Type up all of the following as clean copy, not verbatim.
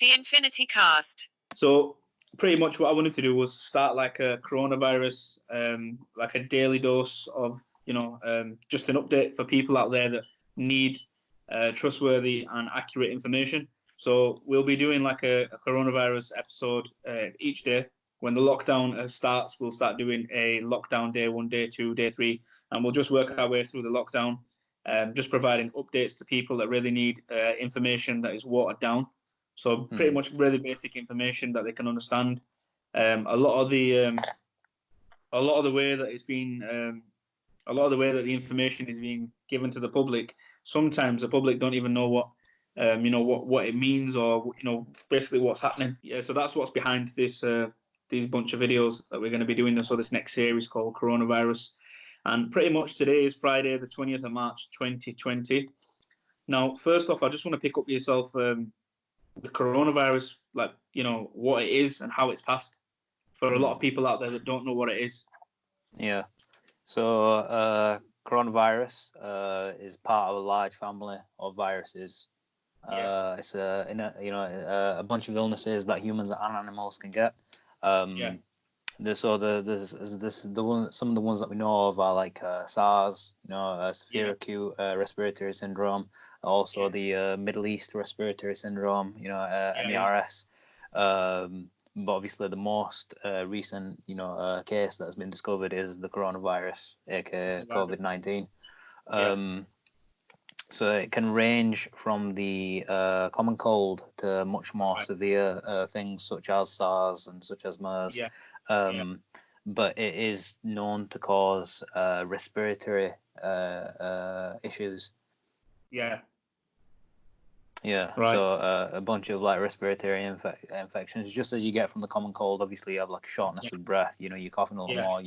The Infinity Cast. So pretty much what I wanted to do was start like a coronavirus, like a daily dose of, just an update for people out there that need trustworthy and accurate information. So we'll be doing like a coronavirus episode each day. When the lockdown starts, we'll start doing a lockdown day 1, day 2, day 3, and we'll just work our way through the lockdown, just providing updates to people that really need information that is watered down. So pretty much really basic information that they can understand. A lot of the way that it's been, a lot of the way that the information is being given to the public, sometimes the public don't even know what it means, or basically what's happening. Yeah, so that's what's behind this these bunch of videos that we're going to be doing. So this next series called Coronavirus, and pretty much today is Friday, the 20th of March, 2020. Now, first off, I just want to pick up yourself. The coronavirus, what it is and how it's passed, for a lot of people out there that don't know what it is. Yeah. So coronavirus is part of a large family of viruses. It's a bunch of illnesses that humans and animals can get. Some of the ones that we know of are like SARS, severe acute respiratory syndrome, also the Middle East respiratory syndrome, MERS. But obviously the most recent, case that has been discovered is the coronavirus, aka COVID-19. So it can range from the common cold to much more severe things such as SARS and such as MERS. But it is known to cause respiratory issues. Right. So a bunch of like respiratory infections, just as you get from the common cold. Obviously, you have like shortness of breath. You're coughing a lot more.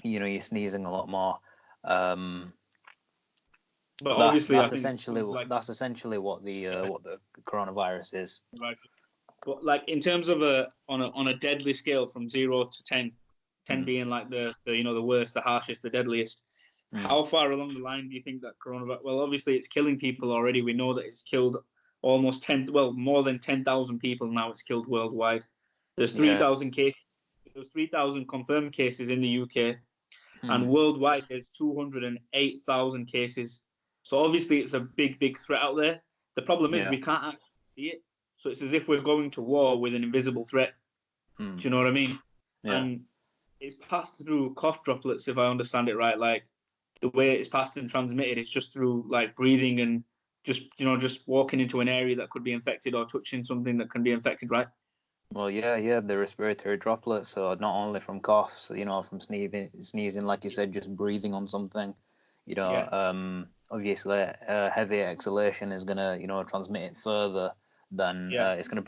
You're sneezing a lot more. But obviously, that's essentially what the coronavirus is. Right. But like in terms of on a deadly scale from 0 to 10, 10 being like the worst, the harshest, the deadliest. How far along the line do you think that coronavirus? Well, obviously it's killing people already. We know that it's killed more than 10,000 people now. It's killed worldwide. There's 3,000 cases. There's 3,000 confirmed cases in the UK, and worldwide there's 208,000 cases. So obviously it's a big threat out there. The problem is we can't actually see it. So it's as if we're going to war with an invisible threat. Do you know what I mean? Yeah. And it's passed through cough droplets, if I understand it right. Like the way it's passed and transmitted is just through like breathing and just walking into an area that could be infected or touching something that can be infected, right? Well, the respiratory droplets. So not only from coughs, from sneezing, like you said, just breathing on something. Obviously, heavy exhalation is gonna, transmit it further than it's gonna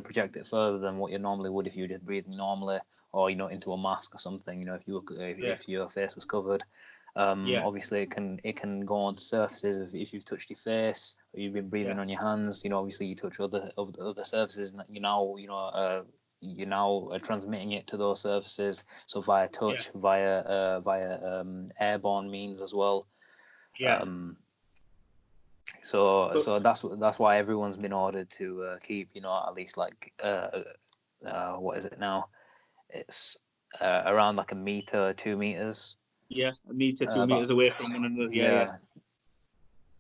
project it further than what you normally would if you were just breathing normally, or into a mask or something. If your face was covered. Obviously it can go onto surfaces if you've touched your face or you've been breathing on your hands. Obviously you touch other surfaces, and you're now transmitting it to those surfaces. So via touch, via airborne means as well. So that's why everyone's been ordered to keep at least like what is it now? It's around like a meter, 2 meters. Yeah, a meter, 2 meters away from one another. Yeah.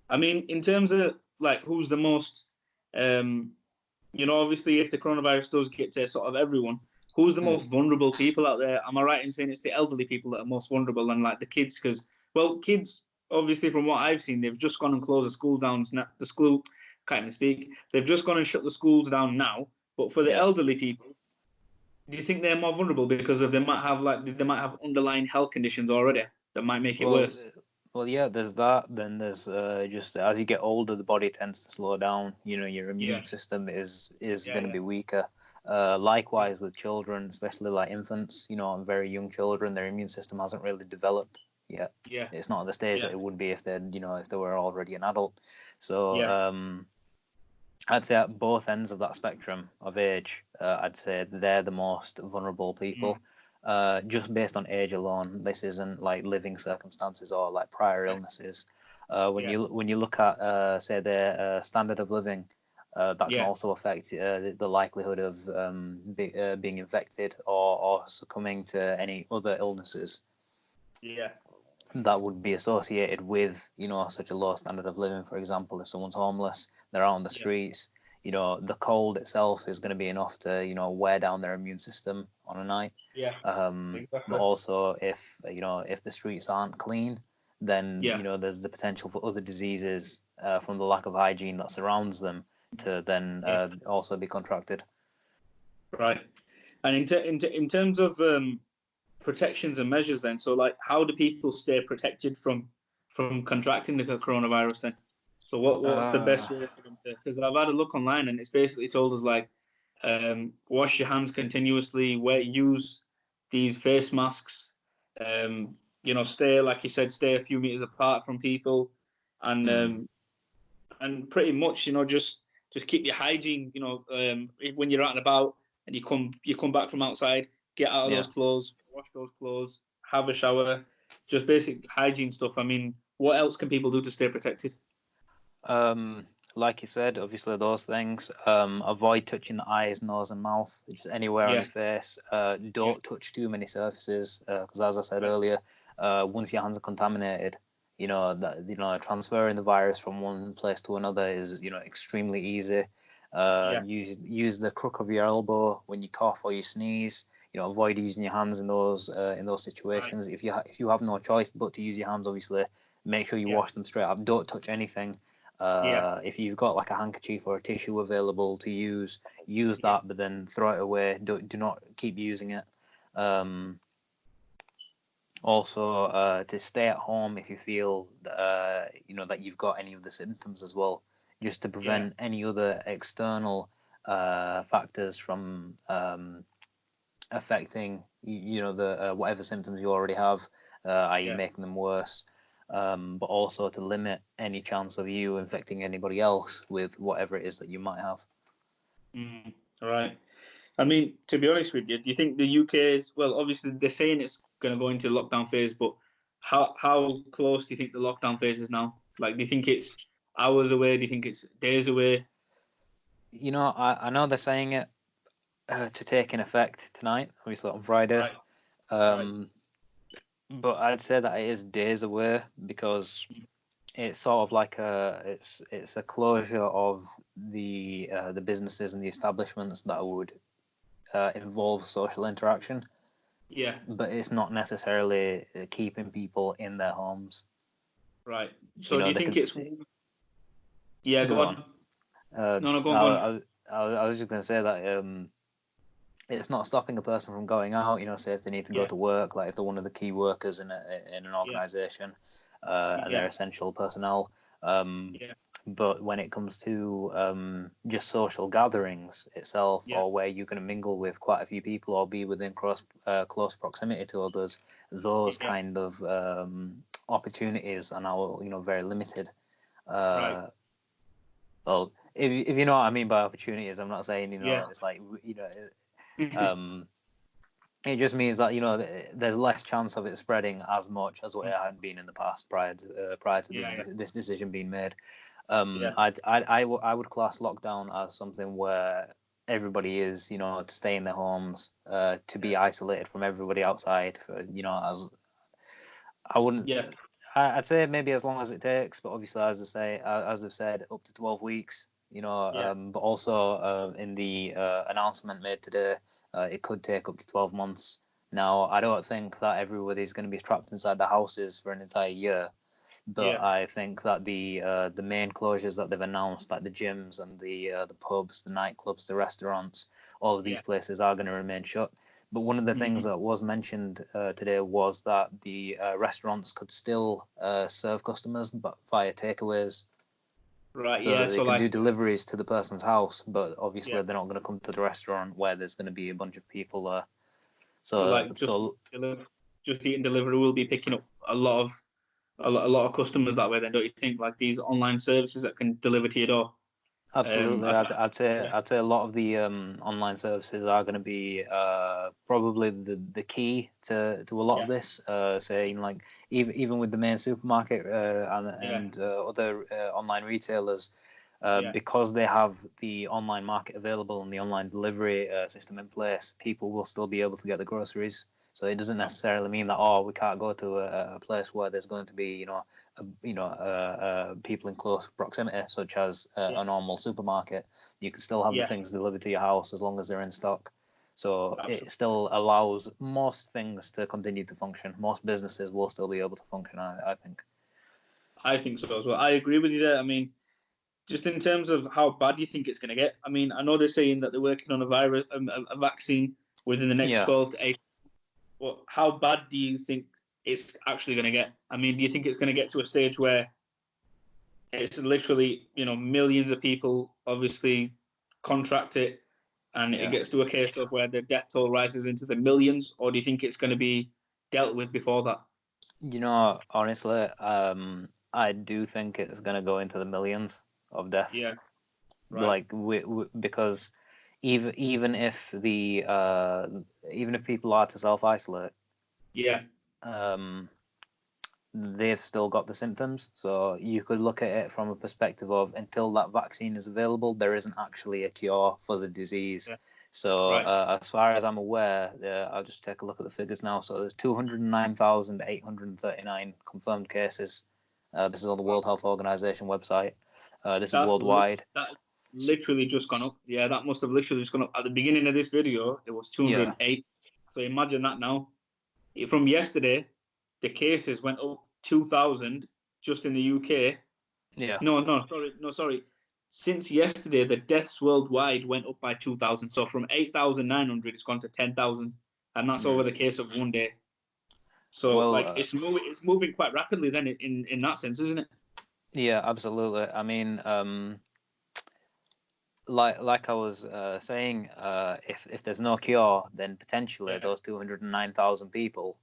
I mean, in terms of like who's the most, obviously if the coronavirus does get to sort of everyone, who's the most vulnerable people out there? Am I right in saying it's the elderly people that are most vulnerable, and like the kids? Because kids, obviously from what I've seen, they've just gone and closed the school down. The school, can't even speak. They've just gone and shut the schools down now. But for the elderly people, do you think they're more vulnerable because they might have underlying health conditions already that might make it worse? Well, yeah, there's that. Then there's just as you get older, the body tends to slow down. Your immune system is going to be weaker. Likewise with children, especially like infants, very young children, their immune system hasn't really developed yet. Yeah. It's not at the stage that it would be if they were already an adult. So I'd say at both ends of that spectrum of age, I'd say they're the most vulnerable people. Just based on age alone. This isn't like living circumstances or like prior illnesses. When you look at say the standard of living, that can also affect the likelihood of being infected or succumbing to any other illnesses. Yeah. That would be associated with, such a low standard of living. For example, if someone's homeless, they're out on the streets, the cold itself is going to be enough to, wear down their immune system on a night. Yeah. But Exactly. also if the streets aren't clean, then, Yeah. there's the potential for other diseases from the lack of hygiene that surrounds them to then also be contracted. Right. And in terms of protections and measures, then, so like, how do people stay protected from contracting the coronavirus then? So what's the best way for them to? Because I've had a look online and it's basically told us like, wash your hands continuously, use these face masks, stay, like you said, stay a few meters apart from people, and pretty much, just keep your hygiene. When you're out and about and you come back from outside, get out of those clothes, wash those clothes, have a shower, just basic hygiene stuff. I mean, what else can people do to stay protected? Like you said, obviously those things. Avoid touching the eyes, nose, and mouth, just anywhere on your face. Don't touch too many surfaces, because as I said earlier, once your hands are contaminated, transferring the virus from one place to another is, extremely easy. Use the crook of your elbow when you cough or you sneeze. Avoid using your hands in those situations. If you have no choice but to use your hands, obviously, make sure you wash them straight up. Don't touch anything. If you've got like a handkerchief or a tissue available to use that, but then throw it away. Do not keep using it. Also, to stay at home if you feel that you've got any of the symptoms as well, just to prevent any other external factors from affecting the whatever symptoms you already have, i.e. making them worse. But also to limit any chance of you infecting anybody else with whatever it is that you might have. Right. I mean, to be honest with you, do you think the UK is, well, obviously they're saying it's going to go into lockdown phase, but how close do you think the lockdown phase is now? Like, do you think it's hours away? Do you think it's days away? I know they're saying it to take in effect tonight, obviously on Friday. Right. But I'd say that it is days away, because it's sort of like it's a closure of the businesses and the establishments that would involve social interaction. Yeah. But it's not necessarily keeping people in their homes. Right. So do you think it's? Yeah, go on. No, go on. I was just going to say that it's not stopping a person from going out. Say if they need to go to work, like if they're one of the key workers in an organization, and they're essential personnel. But when it comes to just social gatherings itself, or where you're going to mingle with quite a few people or be within close proximity to others, those kind of opportunities are now very limited. Well, if you know what I mean by opportunities, I'm not saying it's like it just means that there's less chance of it spreading as much as what it had been in the past prior to this decision being made. I would class lockdown as something where everybody is to stay in their homes, to be isolated from everybody outside for as I wouldn't I'd say maybe as long as it takes, but obviously as they've said, up to 12 weeks. But also in the announcement made today, it could take up to 12 months. Now, I don't think that everybody's going to be trapped inside their houses for an entire year, but I think that the main closures that they've announced, like the gyms and the pubs, the nightclubs, the restaurants, all of these places are going to remain shut. But one of the things that was mentioned today was that the restaurants could still serve customers, but via takeaways. Right. So they can do deliveries to the person's house, but obviously they're not going to come to the restaurant where there's going to be a bunch of people there. So just eating delivery will be picking up a lot of customers that way. Then don't you think, like these online services that can deliver to your door? Absolutely, I'd say a lot of the online services are going to be probably the key to a lot of this. Saying like even with the main supermarket and other online retailers, because they have the online market available and the online delivery system in place, people will still be able to get the groceries. So it doesn't necessarily mean that we can't go to a place where there's going to be people in close proximity, such as a normal supermarket. You can still have the things delivered to your house as long as they're in stock. So it still allows most things to continue to function. Most businesses will still be able to function, I think. I think so as well. I agree with you there. I mean, just in terms of how bad you think it's going to get. I mean, I know they're saying that they're working on a vaccine within the next 12 to 8. But how bad do you think it's actually going to get? I mean, do you think it's going to get to a stage where it's literally, millions of people obviously contract it, and it gets to a case of where the death toll rises into the millions, or do you think it's going to be dealt with before that? Honestly, I do think it's going to go into the millions of deaths. Yeah. Right. Because even if people are to self-isolate, they've still got the symptoms. So you could look at it from a perspective of, until that vaccine is available, there isn't actually a cure for the disease. Yeah. So as far as I'm aware, I'll just take a look at the figures now. So there's 209,839 confirmed cases. This is on the World Health Organization website. This is worldwide. That literally just gone up. Yeah, that must have literally just gone up. At the beginning of this video, it was 208. So imagine that now. From yesterday, the cases went up 2,000 just in the UK. Yeah. No, sorry. Since yesterday, the deaths worldwide went up by 2,000. So from 8,900, it's gone to 10,000, and that's over the case of one day. So it's moving quite rapidly then in that sense, isn't it? Yeah, absolutely. I mean, like I was saying, if there's no cure, then potentially those 209,000 people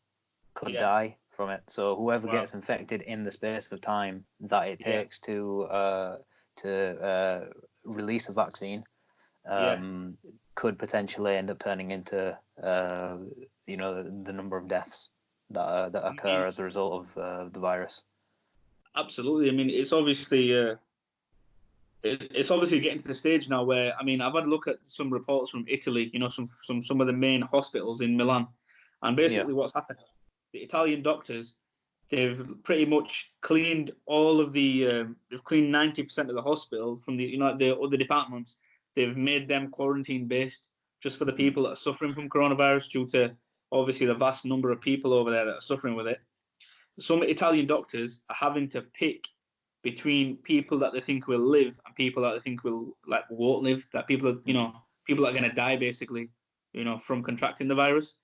could die from it. So whoever gets infected in the space of time that it takes to release a vaccine could potentially end up turning into the number of deaths that occur as a result of the virus. Absolutely. I mean, it's obviously getting to the stage now where, I mean, I've had a look at some reports from Italy, some of the main hospitals in Milan, and basically what's happened, the Italian doctors, they've pretty much cleaned all of they've cleaned 90% of the hospital from the other departments. They've made them quarantine based just for the people that are suffering from coronavirus, due to obviously the vast number of people over there that are suffering with it. Some Italian doctors are having to pick between people that they think will live and people that they think won't live. That people are going to die basically, from contracting the virus.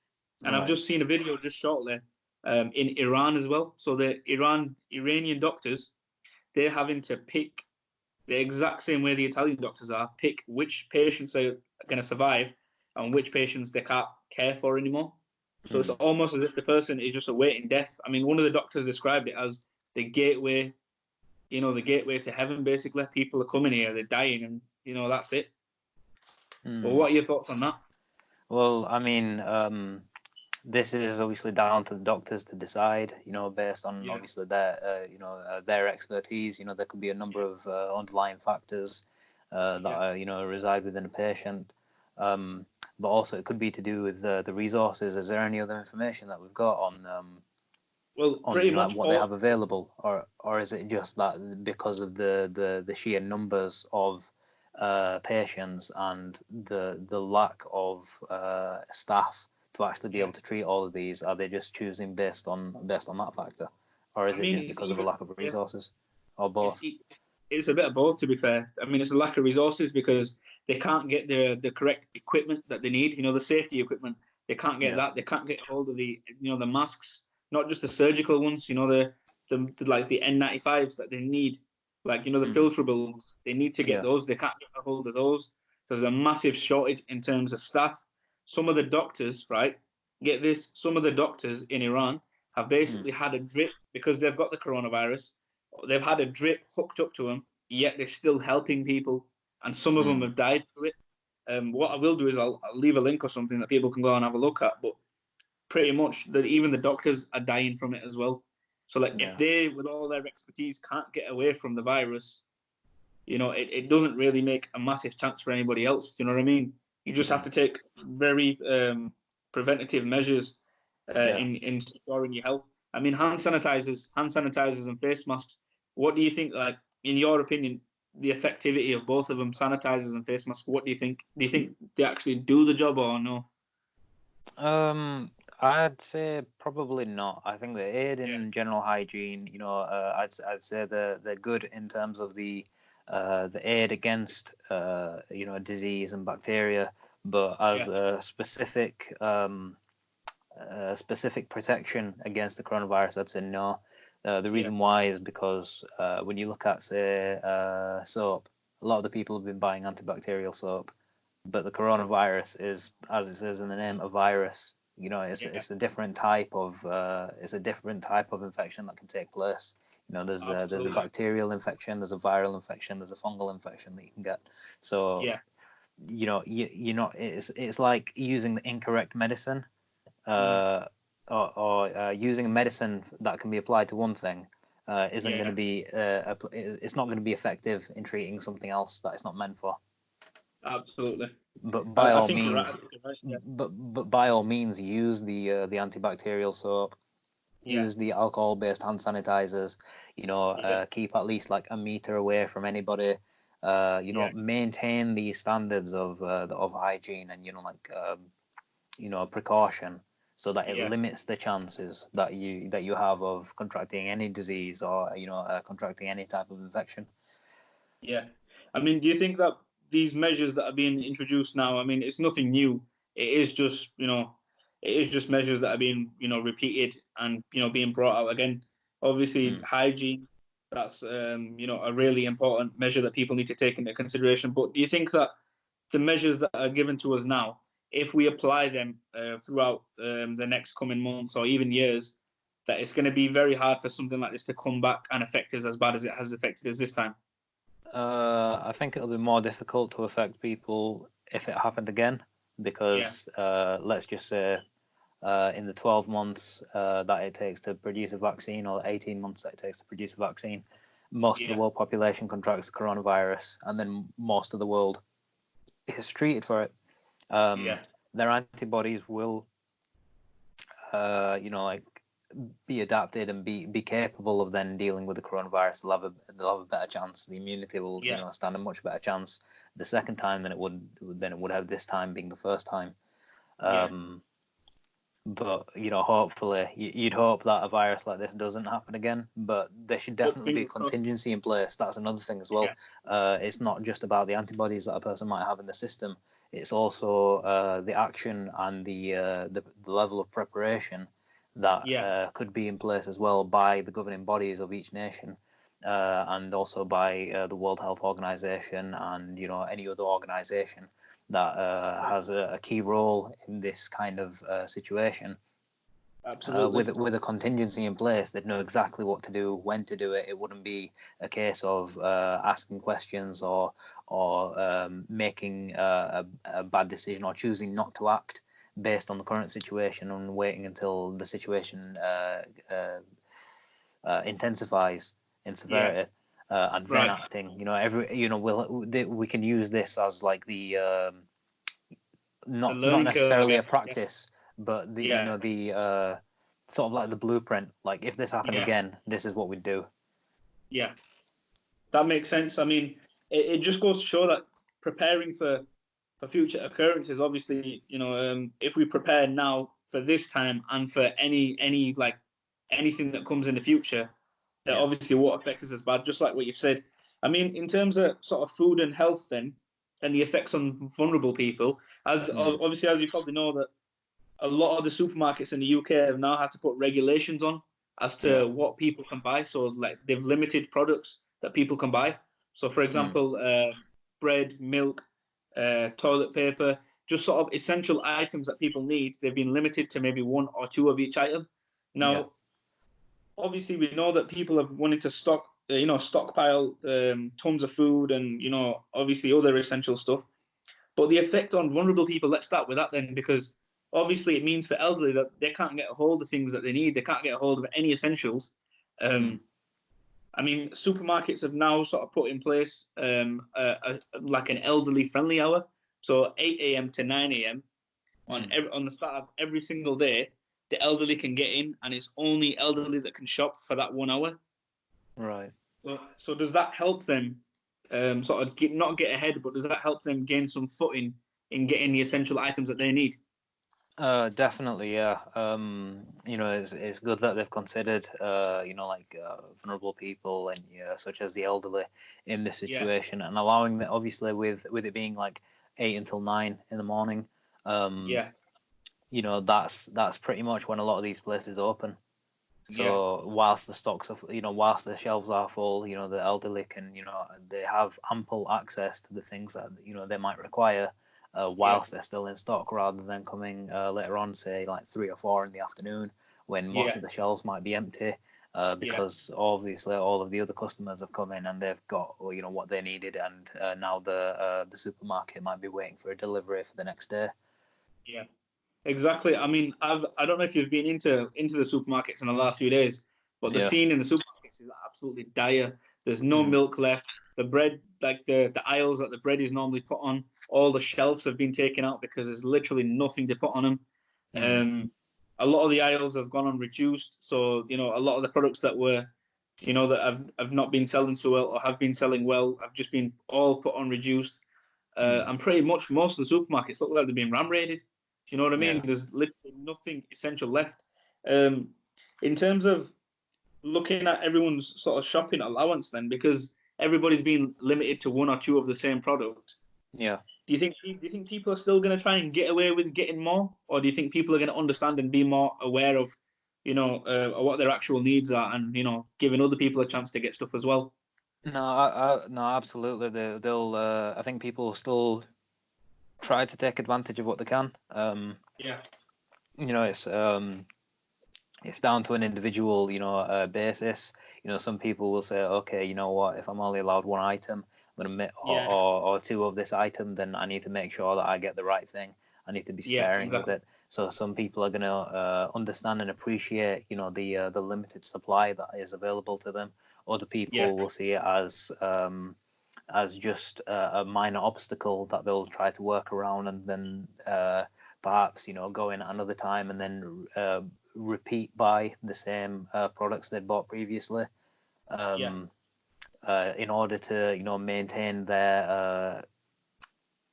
And I've just seen a video just shortly in Iran as well. So the Iranian doctors, they're having to pick the exact same way the Italian doctors are, pick which patients are going to survive and which patients they can't care for anymore. So it's almost as if the person is just awaiting death. I mean, one of the doctors described it as the gateway to heaven, basically. People are coming here, they're dying, and, that's it. Well, what are your thoughts on that? Well, I mean, this is obviously down to the doctors to decide, based on obviously their expertise. There could be a number of underlying factors that reside within a patient. But also it could be to do with the resources. Is there any other information that we've got on pretty much what they have available, or is it just that because of the sheer numbers of patients and the lack of staff to actually be able to treat all of these, are they just choosing based on that factor, or is it just because of a lack of resources, or both? It's a bit of both, to be fair. I mean, it's a lack of resources because they can't get the correct equipment that they need. The safety equipment. They can't get that. They can't get hold of the the masks, not just the surgical ones. The like the N95s that they need, the filterable. They need to get those. They can't get a hold of those. So there's a massive shortage in terms of staff. Some of the doctors, get this. Some of the doctors in Iran have basically had a drip because they've got the coronavirus. They've had a drip hooked up to them, yet they're still helping people, and some of them have died through it. What I will do is I'll leave a link or something that people can go and have a look at. But pretty much, even the doctors are dying from it as well. So like if they, with all their expertise, can't get away from the virus, it doesn't really make a massive chance for anybody else. Do you know what I mean? You just have to take very preventative measures in securing your health. I mean, hand sanitizers and face masks. What do you think, like, in your opinion, the effectivity of both of them, sanitizers and face masks? What do you think? Do you think they actually do the job or no? I'd say probably not. I think they aid in general hygiene. I'd say they're good in terms of the aid against disease and bacteria, but as a specific protection against the coronavirus, I'd say no. The reason why is because when you look at, say, soap, a lot of the people have been buying antibacterial soap, but the coronavirus is, as it says in the name, a virus. It's a different type of infection that can take place. There's a bacterial infection, there's a viral infection, there's a fungal infection that you can get. So you're not. It's like using the incorrect medicine. Or using a medicine that can be applied to one thing isn't going to be it's not going to be effective in treating something else that it's not meant for. Absolutely. But by all means, but by all means, use the antibacterial soap. Use the alcohol-based hand sanitizers. Keep at least like a meter away from anybody. Maintain the standards of hygiene and precaution, so that it limits the chances that you have of contracting any disease or contracting any type of infection. Yeah, I mean, do you think that these measures that are being introduced now, I mean, it's nothing new. It is just measures that are being repeated and being brought out again. Obviously, hygiene, that's a really important measure that people need to take into consideration. But do you think that the measures that are given to us now, if we apply them throughout the next coming months or even years, that it's going to be very hard for something like this to come back and affect us as bad as it has affected us this time? I think it'll be more difficult to affect people if it happened again, because let's just say in the 12 months that it takes to produce a vaccine, or 18 months that it takes to produce a vaccine, most of the world population contracts the coronavirus, and then most of the world is treated for it. Their antibodies will be adapted and be capable of then dealing with the coronavirus. They'll have a better chance. The immunity will stand a much better chance the second time than it would have this time being the first time. But hopefully you'd hope that a virus like this doesn't happen again, but there should definitely be a contingency in place. That's another thing as well. It's not just about the antibodies that a person might have in the system. It's also the action and the level of preparation that could be in place as well by the governing bodies of each nation, and also by the World Health Organization and any other organization that has a key role in this kind of situation. Absolutely. With a contingency in place, they'd know exactly what to do, when to do it. It wouldn't be a case of asking questions or making a bad decision or choosing not to act based on the current situation and waiting until the situation intensifies in severity. And then acting, we can use this as like the not necessarily a practice, but the sort of like the blueprint. Like, if this happened again, this is what we'd do. Yeah, that makes sense. I mean, it just goes to show that preparing for future occurrences, obviously, if we prepare now for this time and for any like anything that comes in the future, that obviously won't affect us as bad, just like what you've said. I mean, in terms of sort of food and health then, and the effects on vulnerable people, obviously, as you probably know, that a lot of the supermarkets in the UK have now had to put regulations on as to what people can buy. So like they've limited products that people can buy. So for example, bread, milk, toilet paper, just sort of essential items that people need, they've been limited to maybe one or two of each item. Now, obviously, we know that people have wanted to stockpile tons of food and, obviously other essential stuff. But the effect on vulnerable people, let's start with that then, because obviously it means for elderly that they can't get a hold of things that they need. They can't get a hold of any essentials. I mean, supermarkets have now sort of put in place like an elderly friendly hour. So 8 a.m. to 9 a.m. On the start of every single day, the elderly can get in, and it's only elderly that can shop for that 1 hour. Right. So does that help them sort of not get ahead, but does that help them gain some footing in getting the essential items that they need? Definitely, yeah. It's good that they've considered, like vulnerable people and such as the elderly in this Yeah, situation, and allowing that, obviously, with it being like 8 until 9 in the morning. yeah, That's pretty much when a lot of these places open. yeah, So whilst whilst the shelves are full, the elderly can, they have ample access to the things that, they might require, yeah, whilst they're still in stock, rather than coming later on, say like 3 or 4 in the afternoon, when most yeah, of the shelves might be empty, yeah, because obviously all of the other customers have come in and they've got, what they needed, and now the supermarket might be waiting for a delivery for the next day. yeah. Exactly. I mean, I don't know if you've been into the supermarkets in the last few days, but the Yeah. scene in the supermarkets is absolutely dire. There's no Mm. milk left. The bread, like the aisles that the bread is normally put on, all the shelves have been taken out because there's literally nothing to put on them. Mm. A lot of the aisles have gone on reduced, so a lot of the products that were, that have not been selling so well or have been selling well have just been all put on reduced. And pretty much most of the supermarkets look like they're being ram raided. Do you know what I mean? Yeah. There's literally nothing essential left. In terms of looking at everyone's sort of shopping allowance, then, because everybody's been limited to one or two of the same product, Yeah. do you think people are still going to try and get away with getting more, or do you think people are going to understand and be more aware of, what their actual needs are, and giving other people a chance to get stuff as well? No, absolutely. They'll. I think people still try to take advantage of what they can. Yeah, It's down to an individual, basis. Some people will say, okay, you know what, if I'm only allowed one item, I'm gonna yeah, or two of this item, then I need to make sure that I get the right thing. I need to be yeah, sparing with exactly. it. So some people are gonna understand and appreciate, the limited supply that is available to them. Other Yeah, people will see it as just a minor obstacle that they'll try to work around, and then perhaps go in at another time and then repeat buy the same products they'd bought previously, yeah, in order to maintain their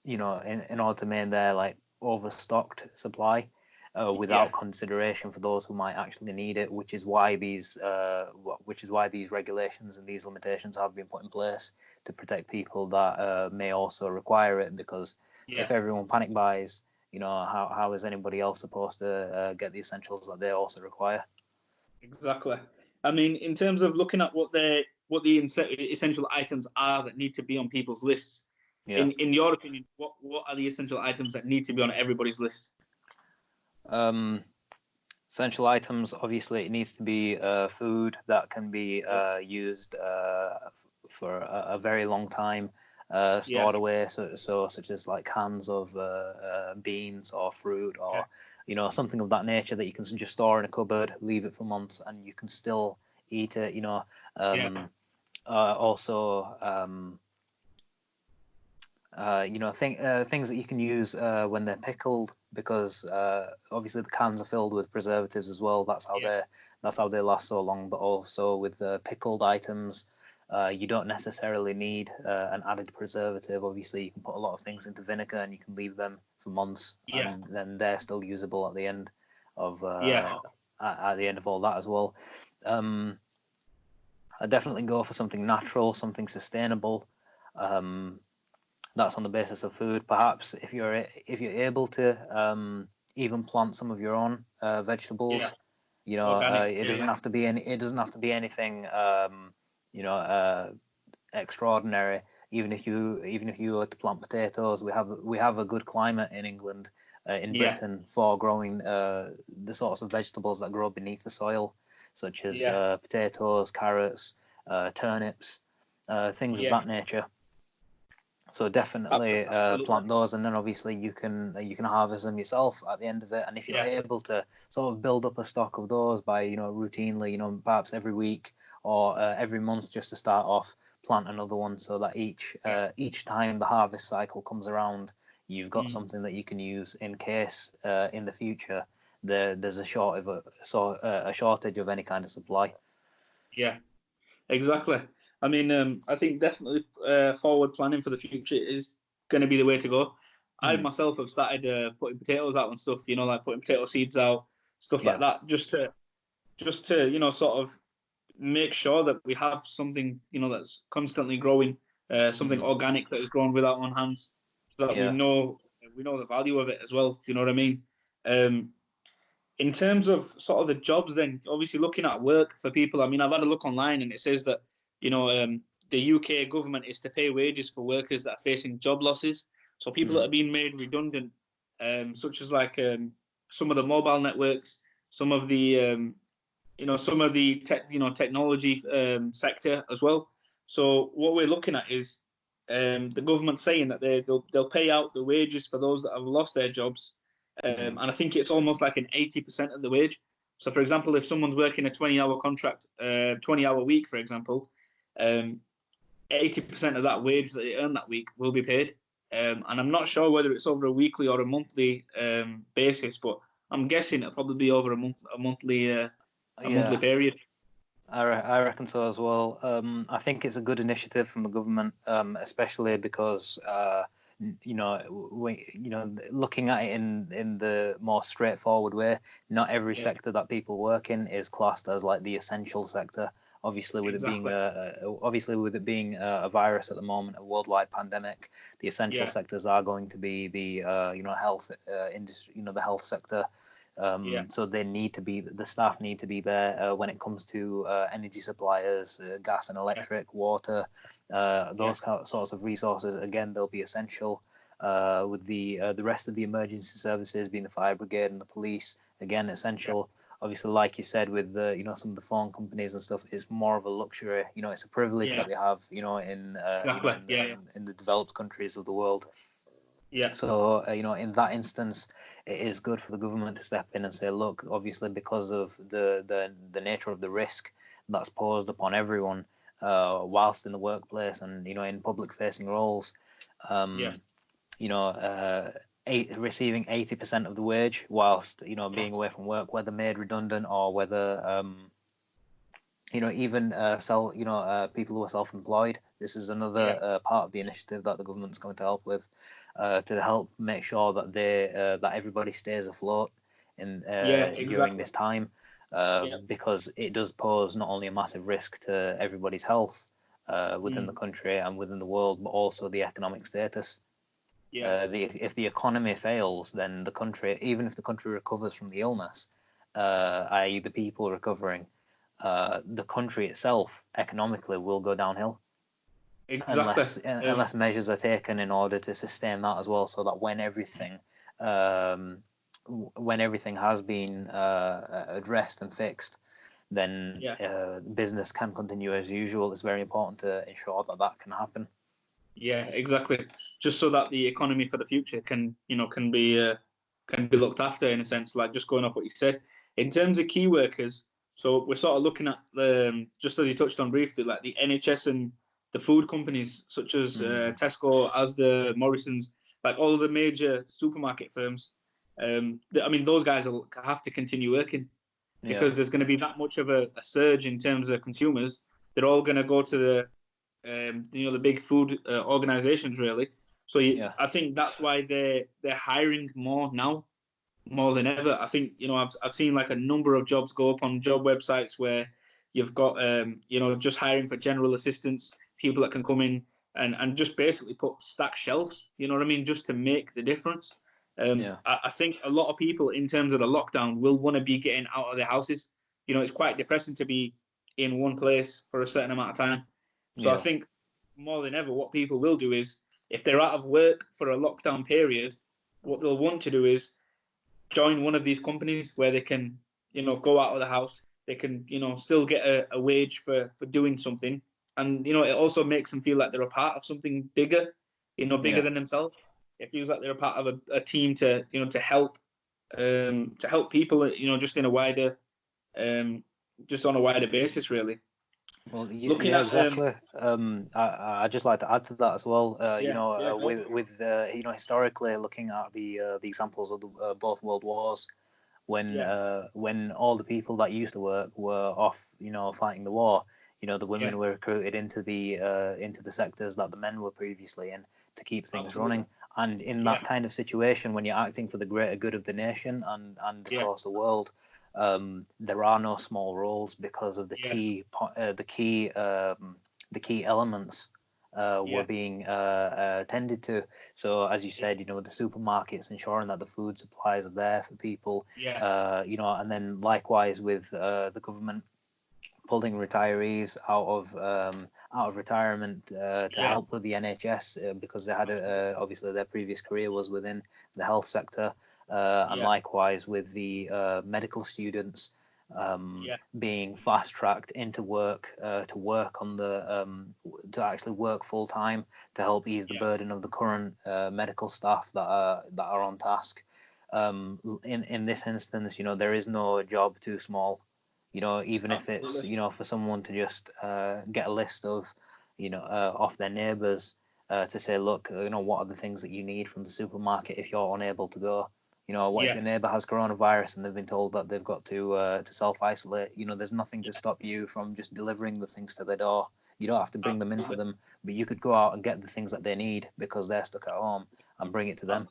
in order to maintain their like overstocked supply, yeah, without consideration for those who might actually need it, which is why these regulations and these limitations have been put in place to protect people that may also require it. Because yeah. if everyone panic buys, how is anybody else supposed to get the essentials that they also require? Exactly. I mean, in terms of looking at what the essential items are that need to be on people's lists, Yeah. in your opinion, what are the essential items that need to be on everybody's list? Essential items, obviously, it needs to be food that can be used for a very long time, Yeah, stored away, so such as like cans of beans or fruit, yeah, or something of that nature that you can just store in a cupboard, leave it for months, and you can still eat it. yeah, Also, things that you can use when they're pickled, because obviously the cans are filled with preservatives as well. yeah, That's how they last so long. But also with pickled items, you don't necessarily need an added preservative. Obviously, you can put a lot of things into vinegar and you can leave them for months, yeah, and then they're still usable at the end of yeah, at the end of all that as well. I definitely go for something natural, something sustainable. Um, that's on the basis of food. Perhaps if you're able to even plant some of your own yeah. vegetables, Organic. it Yeah, doesn't yeah, have to be anything you know extraordinary. Even if you were to plant potatoes, we have a good climate in England, in yeah, Britain, for growing the sorts of vegetables that grow beneath the soil, such as yeah, potatoes, carrots, turnips, things of yeah, that nature. So definitely Absolutely. plant those, and then obviously you can harvest them yourself at the end of it. And if you're Yeah. able to sort of build up a stock of those by routinely, perhaps every week or every month, just to start off, plant another one so that each time the harvest cycle comes around, you've got something that you can use in case in the future there's a shortage of any kind of supply. Yeah. Exactly. I mean, I think definitely forward planning for the future is going to be the way to go. I Hmm. myself have started putting potatoes out and stuff, like putting potato seeds out, stuff like Yeah. that, just to sort of make sure that we have something, that's constantly growing, something Hmm. organic that is grown with our own hands, so that we Yeah. know the value of it as well. Do you know what I mean? Um, in terms of sort of the jobs, then obviously looking at work for people. I mean, I've had a look online and it says that the UK government is to pay wages for workers that are facing job losses. So people that Hmm. are being made redundant, such as like some of the mobile networks, some of the technology sector as well. So what we're looking at is the government saying that they'll pay out the wages for those that have lost their jobs, Hmm. and I think it's almost like an 80% of the wage. So for example, if someone's working a 20-hour contract, 20-hour week, for example, 80% of that wage that they earn that week will be paid. And I'm not sure whether it's over a weekly or a monthly basis, but I'm guessing it'll probably be over a monthly Yeah. period. I reckon so as well. I think it's a good initiative from the government, especially because looking at it in the more straightforward way, not every Yeah, sector that people work in is classed as like the essential sector. exactly. Obviously with it being a virus at the moment, a worldwide pandemic, the essential Yeah, sectors are going to be the health industry, the health sector. yeah, So the staff need to be there when it comes to energy suppliers, gas and yeah, electric, water, yeah, sorts of resources. Again, they'll be essential. With the rest of the emergency services, being the fire brigade and the police, again yeah, essential. Obviously, like you said, with the some of the phone companies and stuff, it's more of a luxury. It's a privilege that yeah, we have. In exactly. Yeah, yeah, in the developed countries of the world. yeah, So, in that instance, it is good for the government to step in and say, look, obviously, because of the nature of the risk that's posed upon everyone, whilst in the workplace and in public-facing roles, yeah, um, receiving 80% of the wage whilst yeah, being away from work, whether made redundant or whether even people who are self-employed. This is yeah, another part of the initiative that the government's going to help with, to help make sure that everybody stays afloat in yeah, during exactly. this time, Yeah, because it does pose not only a massive risk to everybody's health within the mm, country and within the world, but also the economic status. yeah, If the economy fails, then the country, even if the country recovers from the illness, i.e. the people recovering, the country itself economically will go downhill exactly. unless measures are taken in order to sustain that as well, so that um, when everything has been addressed and fixed, then Yeah, business can continue as usual. It's very important to ensure that that can happen. yeah, exactly. Just so that the economy for the future can be looked after in a sense. Like just going off what you said in terms of key workers. So we're sort of looking at just as you touched on briefly, like the NHS and the food companies such as Mm, Tesco, Asda, Morrison's, like all the major supermarket firms. I mean, those guys will have to continue working yeah, because there's going to be that much of a surge in terms of consumers. They're all going to go to the big food organizations really. So yeah, I think that's why they're hiring more now, more than ever. I think I've seen like a number of jobs go up on job websites where you've got just hiring for general assistants, people that can come in and just basically put stack shelves. You know what I mean? Just to make the difference. yeah, I think a lot of people in terms of the lockdown will want to be getting out of their houses. It's quite depressing to be in one place for a certain amount of time. So I yeah, think more than ever, what people will do is if they're out of work for a lockdown period, what they'll want to do is join one of these companies where they can, go out of the house. They can, still get a wage for doing something. And, it also makes them feel like they're a part of something bigger. bigger than themselves. It feels like they're a part of a team to help people, just in a wider, just on a wider basis, really. Well, Looking yeah, at exactly. I just like to add to that as well. Historically looking at the examples of both world wars, when all the people that used to work were off, fighting the war, the women were recruited into the sectors that the men were previously in to keep things running. And in that kind of situation, when you're acting for the greater good of the nation and of course the world, there are no small roles because of the key elements were being tended to. So as you said, with the supermarkets ensuring that the food supplies are there for people, and then likewise with the government pulling retirees out of retirement to help with the NHS because they had obviously their previous career was within the health sector, and likewise with the medical students being fast tracked into work to work on to actually work full time to help ease the burden of the current medical staff that are on task. In this instance, there is no job too small. Even if it's, for someone to just get a list of, off their neighbours to say, look, what are the things that you need from the supermarket if you're unable to go? What if your neighbour has coronavirus and they've been told that they've got to self-isolate? There's nothing to stop you from just delivering the things to their door. You don't have to bring them in for them, but you could go out and get the things that they need because they're stuck at home and bring it to them.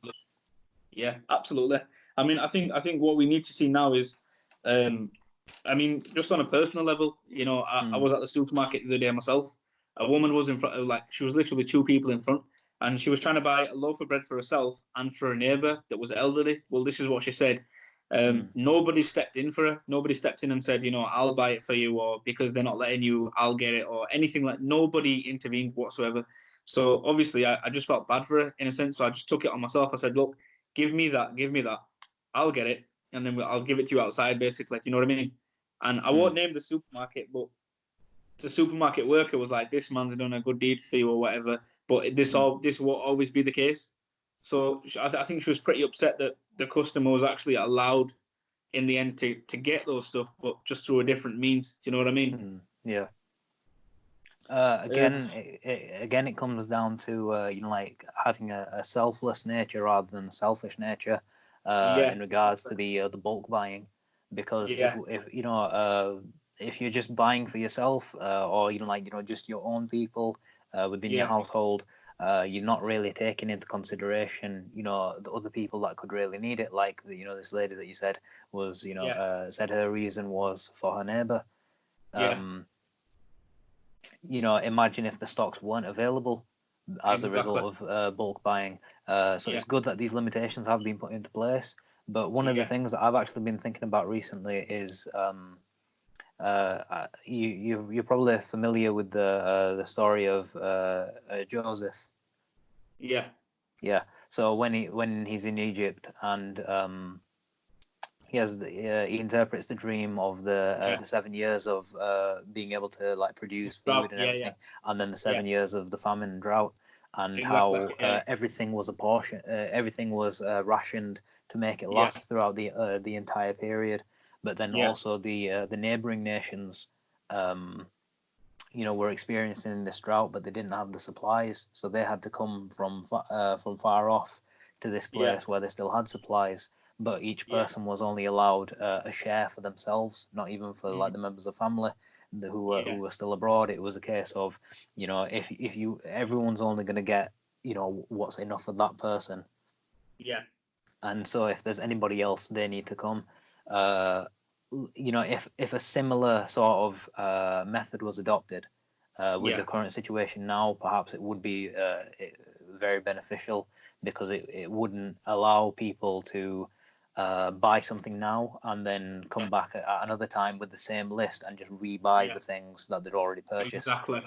Yeah, absolutely. I mean, I think what we need to see now is, just on a personal level, I was at the supermarket the other day myself. A woman was in front, she was literally two people in front, and she was trying to buy a loaf of bread for herself and for a neighbour that was elderly. Well, this is what she said. Nobody stepped in for her. Nobody stepped in and said, I'll buy it for you, or because they're not letting you, I'll get it, or anything like. Nobody intervened whatsoever. So obviously, I just felt bad for her in a sense. So I just took it on myself. I said, look, give me that. I'll get it, and then I'll give it to you outside, basically. Do you know what I mean? And I won't name the supermarket, but the supermarket worker was like, this man's done a good deed for you or whatever. But this won't always be the case. So I think she was pretty upset that the customer was actually allowed in the end to get those stuff, but just through a different means. Do you know what I mean? Yeah. Again, it comes down to like having a selfless nature rather than a selfish nature in regards to the bulk buying, because if you're just buying for yourself or just your own people within your household, you're not really taking into consideration the other people that could really need it, like this lady that you said was said her reason was for her neighbor. Imagine if the stocks weren't available as a result of bulk buying. It's good that these limitations have been put into place. But one of the things that I've actually been thinking about recently is you're probably familiar with the story of Joseph. Yeah. Yeah. So when he's in Egypt and he interprets the dream of the 7 years of being able to produce food and everything, and then the 7 years of the famine and drought, and how everything was everything was rationed to make it last throughout the entire period. But then also the neighboring nations, were experiencing this drought, but they didn't have the supplies, so they had to come from far off to this place where they still had supplies. But each person was only allowed a share for themselves, not even for the members of family who were still abroad. It was a case of, if everyone's only going to get, what's enough for that person. Yeah. And so if there's anybody else, they need to come. If a similar sort of method was adopted with the current situation now, perhaps it would be very beneficial, because it wouldn't allow people to buy something now and then come back at another time with the same list and just rebuy the things that they'd already purchased. Exactly.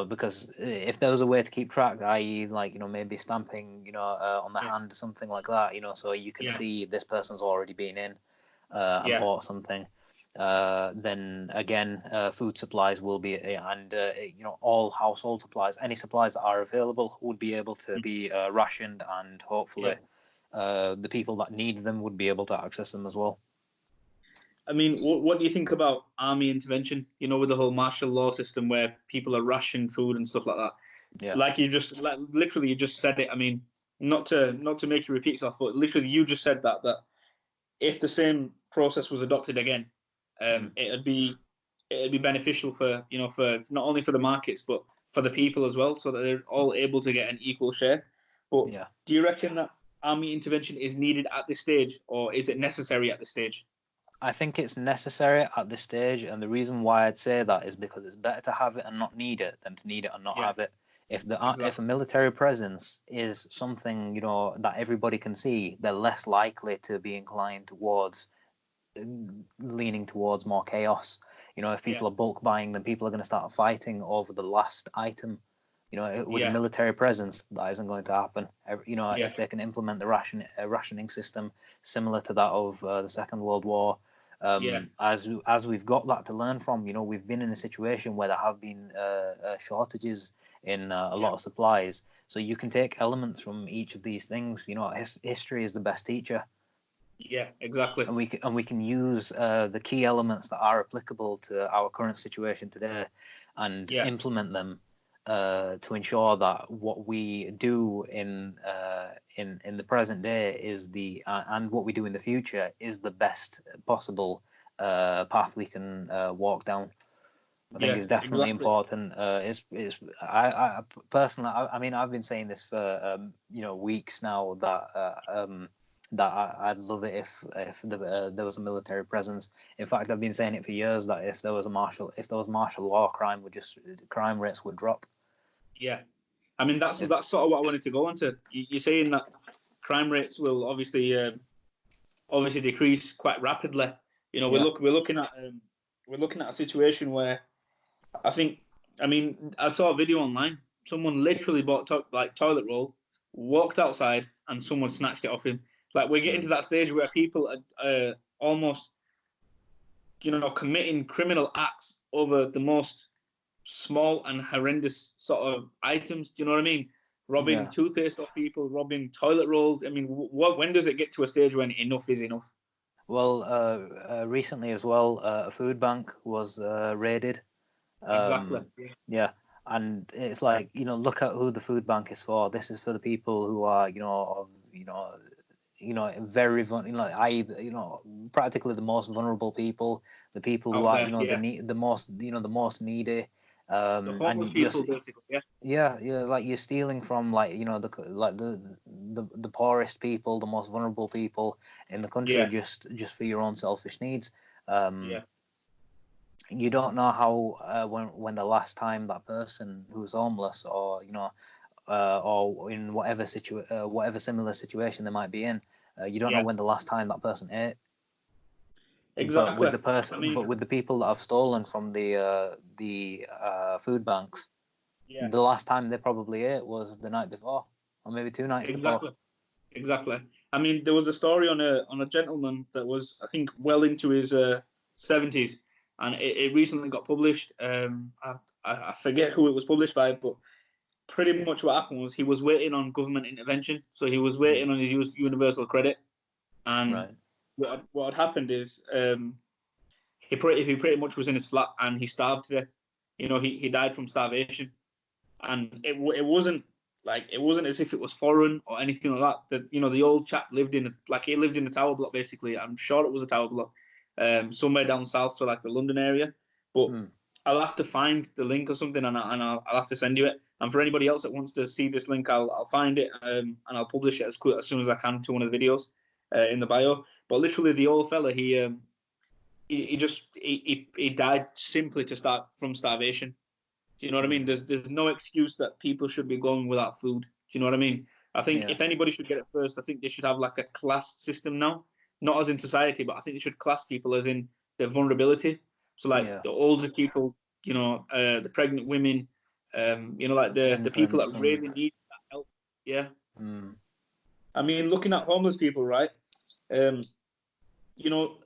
Because if there was a way to keep track, i.e. maybe stamping on the hand or something like that, so you can see this person's already been in and bought something, then again, food supplies will be, and all household supplies, any supplies that are available would be able to be rationed, and hopefully the people that need them would be able to access them as well. I mean, what do you think about army intervention? With the whole martial law system where people are rationed food and stuff like that. Yeah. Like literally you just said it. I mean, not to make you repeat yourself, but literally you just said that if the same process was adopted again, it'd be beneficial for not only for the markets but for the people as well, so that they're all able to get an equal share. But do you reckon that army intervention is needed at this stage, or is it necessary at this stage? I think it's necessary at this stage, and the reason why I'd say that is because it's better to have it and not need it than to need it and not have it. If a military presence is something that everybody can see, they're less likely to be inclined towards leaning towards more chaos. If people are bulk buying, then people are going to start fighting over the last item. With a military presence, that isn't going to happen. If they can implement the rationing system similar to that of the Second World War. As we've got that to learn from, we've been in a situation where there have been shortages in a lot of supplies. So you can take elements from each of these things. History is the best teacher. Yeah, exactly. And we can use the key elements that are applicable to our current situation today and implement them to ensure that what we do in the present day is and what we do in the future is the best possible path we can walk down. I think it's definitely important. I personally, I mean, I've been saying this for weeks now that I'd love it if there was a military presence. In fact, I've been saying it for years that if there was martial law, crime rates would drop. Yeah, I mean that's sort of what I wanted to go into. You're saying that crime rates will obviously decrease quite rapidly. We're looking at a situation where I saw a video online. Someone literally bought toilet roll, walked outside, and someone snatched it off him. Like, we're getting to that stage where people are almost committing criminal acts over the most small and horrendous sort of items. Do you know what I mean? Robbing toothpaste off people, robbing toilet roll. I mean, when does it get to a stage when enough is enough? Well, recently as well, a food bank was raided. Exactly. Yeah, and it's like, look at who the food bank is for. This is for the people who are, very practically the most vulnerable people, the people who are, the most needy. The homeless people, basically. It's like you're stealing from the poorest people, the most vulnerable people in the country, just for your own selfish needs. You don't know how when the last time that person who's homeless or or in whatever similar situation they might be in, you don't know when the last time that person ate. Exactly. But with the people that have stolen from the food banks, the last time they probably ate was the night before, or maybe 2 nights before. Exactly. I mean, there was a story on a gentleman that was, I think, well into his 70s, and it recently got published. I forget who it was published by, but pretty much what happened was he was waiting on government intervention. So he was waiting on his universal credit, and what had happened is he pretty much was in his flat and he starved to death. He died from starvation, and it wasn't as if it was foreign or anything like that. The old chap lived in a tower block, basically. I'm sure it was a tower block, somewhere down south, so like the London area. But I'll have to find the link or something, and I'll have to send you it. And for anybody else that wants to see this link, I'll find it, and I'll publish it as soon as I can to one of the videos in the bio. But literally, the old fella, he died simply from starvation. Do you know what I mean? There's no excuse that people should be going without food. Do you know what I mean? I think if anybody should get it first, I think they should have like a class system now, not as in society, but I think they should class people as in their vulnerability. So the oldest people, the pregnant women, like the people that really need that help. Yeah. I mean, looking at homeless people, right?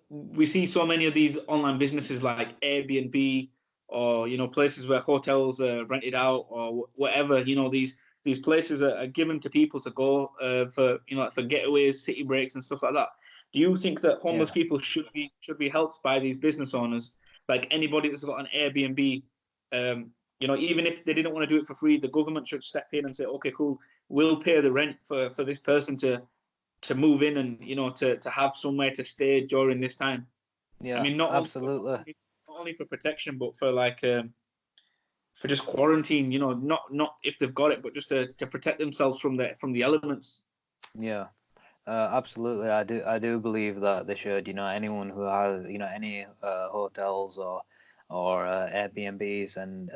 we see so many of these online businesses like Airbnb, or places where hotels are rented out, or whatever. These places are given to people to go for like for getaways, city breaks, and stuff like that. Do you think that homeless Yeah. people should be helped by these business owners? Like anybody that's got an Airbnb, even if they didn't want to do it for free, the government should step in and say, okay, cool, we'll pay the rent for this person to move in, and to have somewhere to stay during this time. I Yeah, mean, not only absolutely. not only for protection, but for like for just quarantine. Not if they've got it, but just to protect themselves from the elements. Yeah. Absolutely, I do believe that they should, anyone who has, any hotels or Airbnbs and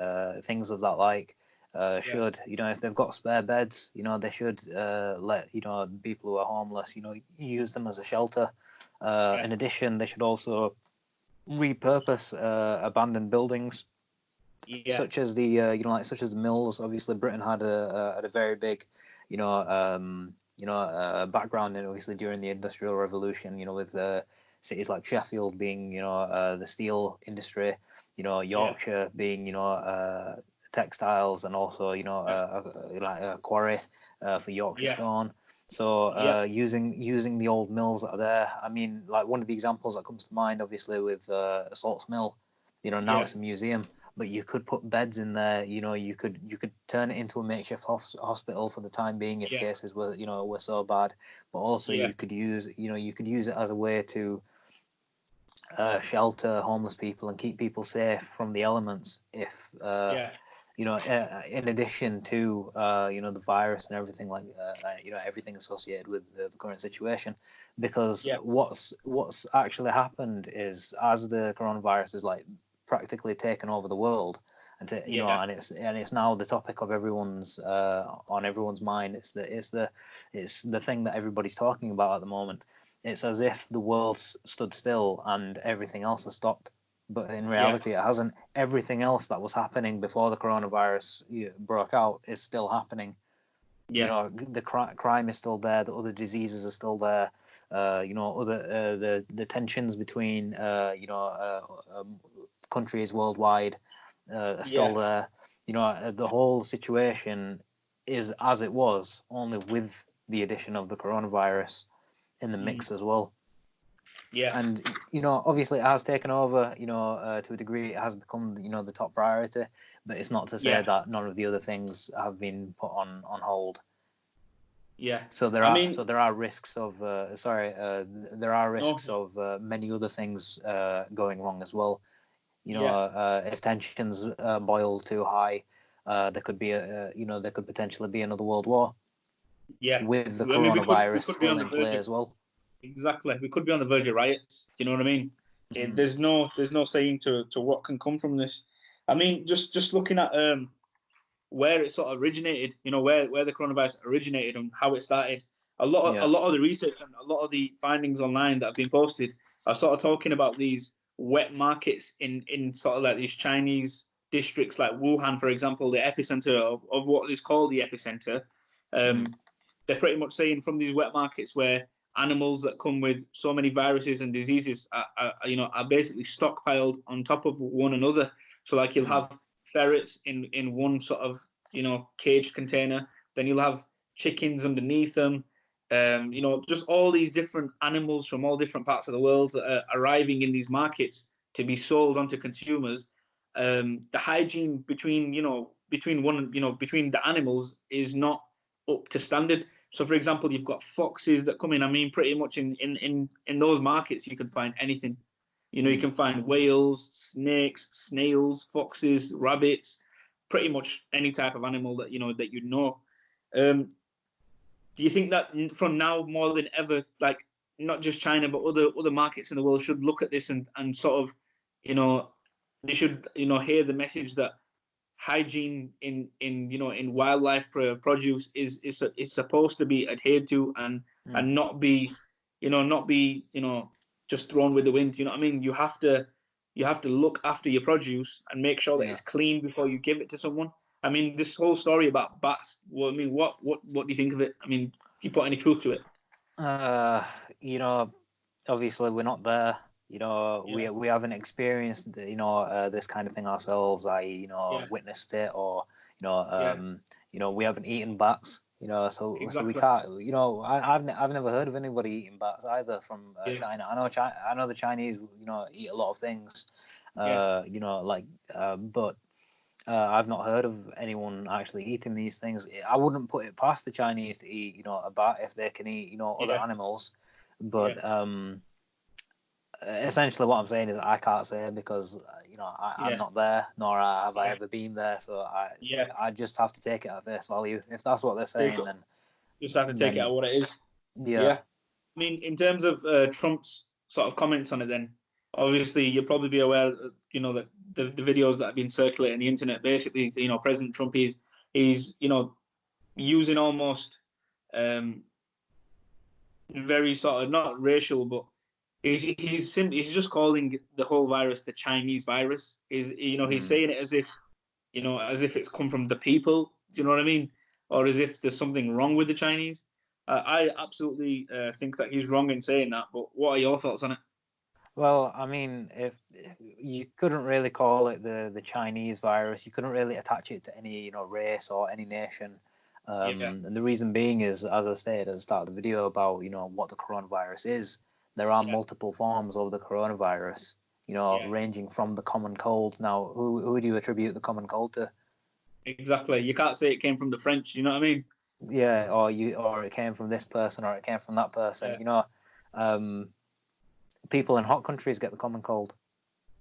things of that like, Yeah, should, if they've got spare beds, they should let, people who are homeless, use them as a shelter. yeah, In addition, they should also repurpose abandoned buildings, yeah, such as the such as the mills. Obviously, Britain had a very big, background in, obviously, during the Industrial Revolution. With cities like Sheffield being the steel industry, yeah, Yorkshire being textiles, and also yeah, like a quarry for Yorkshire yeah, stone. So yeah, using the old mills that are there. I mean, like, one of the examples that comes to mind, obviously, with Salts Mill. Now yeah, it's a museum, but you could put beds in there. You could turn it into a makeshift hospital for the time being if yeah, cases were so bad. But also, yeah, you could use it as a way to shelter homeless people and keep people safe from the elements. If yeah, in addition to the virus and everything, like everything associated with the current situation, because yeah, what's actually happened is, as the coronavirus is like practically taken over the world, and yeah, and it's now the topic of everyone's on everyone's mind. It's the thing that everybody's talking about at the moment. It's as if the world stood still and everything else has stopped. But in yeah, reality, it hasn't. Everything else that was happening before the coronavirus broke out is still happening. yeah, The crime is still there. The other diseases are still there. Other the tensions between countries worldwide are still yeah, there. The whole situation is as it was, only with the addition of the coronavirus in the mm, mix as well. yeah, And obviously it has taken over. To a degree, it has become the top priority. But it's not to say yeah, that none of the other things have been put on hold. yeah. So there I are mean, so there are risks of there are no, risks of many other things going wrong as well. yeah, If tensions boil too high, there could potentially be another world war yeah. with the I mean, we coronavirus could be still on the in verge play of as well. exactly. We could be on the verge of riots. Do you know what I mean? Mm. There's no saying to what can come from this. I mean, just looking at where it sort of originated, where the coronavirus originated and how it started. A Yeah. lot of the research and a lot of the findings online that have been posted are sort of talking about these wet markets in sort of like these Chinese districts like Wuhan, for example, the epicenter of what is called the epicenter. Um, Mm. they're pretty much saying from these wet markets where animals that come with so many viruses and diseases are basically stockpiled on top of one another. So like you'll Mm. have ferrets in one sort of caged container, then you'll have chickens underneath them. Just all these different animals from all different parts of the world that are arriving in these markets to be sold onto consumers. The hygiene between the animals is not up to standard. So, for example, you've got foxes that come in. I mean, pretty much in those markets, you can find anything. You Mm. can find whales, snakes, snails, foxes, rabbits, pretty much any type of animal that you know. Um, do you think that from now more than ever, like not just China but other markets in the world should look at this and sort of, you know, they should hear the message that hygiene in wildlife produce is supposed to be adhered to Mm. and not be just thrown with the wind. You know what I mean? You have to look after your produce and make sure that Yeah. it's clean before you give it to someone. I mean, this whole story about bats. Well, I mean, what do you think of it? I mean, do you put any truth to it? Uh, you know, obviously we're not there. Yeah. We haven't experienced this kind of thing ourselves. Yeah. Witnessed it, or Yeah. we haven't eaten bats. So we Exactly. can't. I've never heard of anybody eating bats either from Yeah. China. I know the Chinese eat a lot of things, Yeah. but I've not heard of anyone actually eating these things. I wouldn't put it past the Chinese to eat a bat if they can eat other Yeah. animals, Yeah. but essentially what I'm saying is I can't say because I'm Yeah. not there, nor have I Yeah. ever been there. So Yeah. I just have to take it at face value. If that's what they're There you saying, go. Just have to take it at then what it is. yeah. Yeah. I mean, in terms of Trump's sort of comments on it, then obviously you'll probably be aware, that the videos that have been circulating on the internet, basically, President Trump he's using almost um, very sort of not racial, but he's just calling the whole virus the Chinese virus. He's Mm. saying it as if it's come from the people. Do you know what I mean? Or as if there's something wrong with the Chinese. I absolutely think that he's wrong in saying that. But what are your thoughts on it? Well, I mean, if you couldn't really call it the Chinese virus, you couldn't really attach it to any race or any nation. Yeah, And the reason being is, as I stated at the start of the video about what the coronavirus is, there are yeah, multiple forms of the coronavirus. yeah, Ranging from the common cold. Now, who do you attribute the common cold to? exactly. You can't say it came from the French. You know what I mean? Yeah, or it came from this person, or it came from that person. Yeah, Um, people in hot countries get the common cold.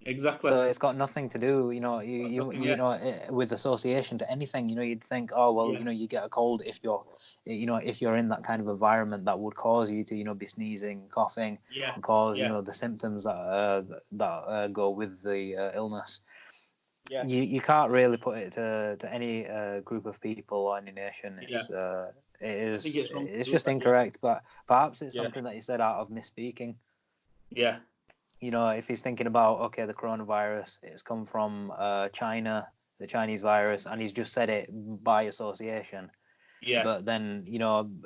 exactly. So it's got nothing to do, Got nothing. Yeah, with association to anything. You'd think, oh well, yeah, you get a cold if you're in that kind of environment that would cause you to, be sneezing, coughing, yeah, and cause, yeah, the symptoms that go with the illness. yeah, You can't really put it to any group of people or any nation. yeah. I think it's wrong to It's do just that. Yeah, incorrect. But perhaps it's yeah, something that he said out of misspeaking. yeah, If he's thinking about, okay, the coronavirus, it's come from China, the Chinese virus, and he's just said it by association. yeah, But then,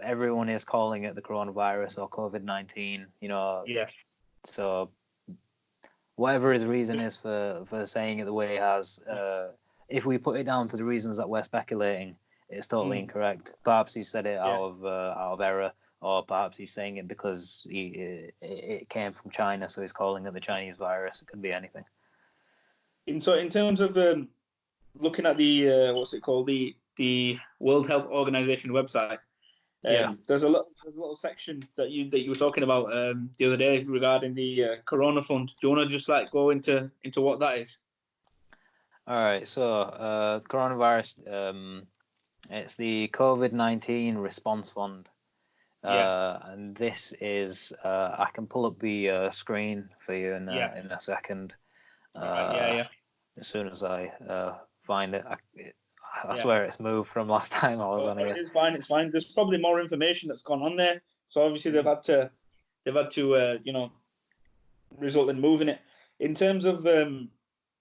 everyone is calling it the coronavirus or COVID-19, yeah. so whatever his reason is for saying it the way he has, if we put it down to the reasons that we're speculating, it's totally Mm, incorrect. Perhaps he said it yeah. out of error, or perhaps he's saying it because it came from China, so he's calling it the Chinese virus. It could be anything. In terms of looking at the what's it called, the World Health Organization website, Yeah. there's a little section that you were talking about the other day regarding the Corona Fund. Do you want to just like go into what that is? All right. So coronavirus, it's the COVID-19 Response Fund. Yeah, And this is, I can pull up the screen for you yeah, in a second. right, yeah, Uh, yeah, as soon as I find it, I yeah. swear it's moved from last time I was Oh, on here. it's fine, it's fine. There's probably more information that's gone on there, so obviously they've had to result in moving it. In terms of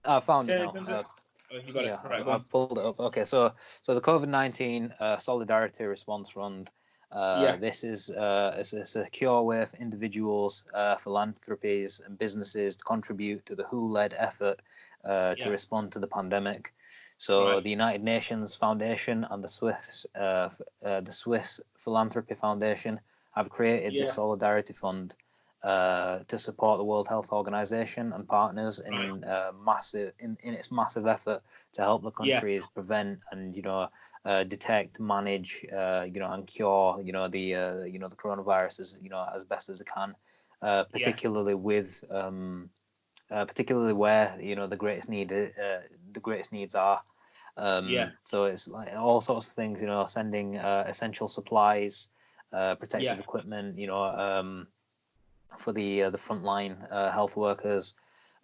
I found it in now. terms of oh, you got it Yeah, right. Go on. I've pulled it up. Okay, so the COVID-19 Solidarity Response Fund. Yeah, This is it's a secure way for individuals, philanthropies, and businesses to contribute to the WHO-led effort to yeah, respond to the pandemic. So right. the United Nations Foundation and the Swiss Philanthropy Foundation have created this Yeah, Solidarity Fund to support the World Health Organization and partners right. in its massive effort to help the Yeah, countries prevent and detect, manage, and cure, the coronavirus as best as it can, yeah, particularly where the greatest needs are. yeah, So it's like all sorts of things, sending essential supplies, yeah, protective equipment, for the frontline health workers,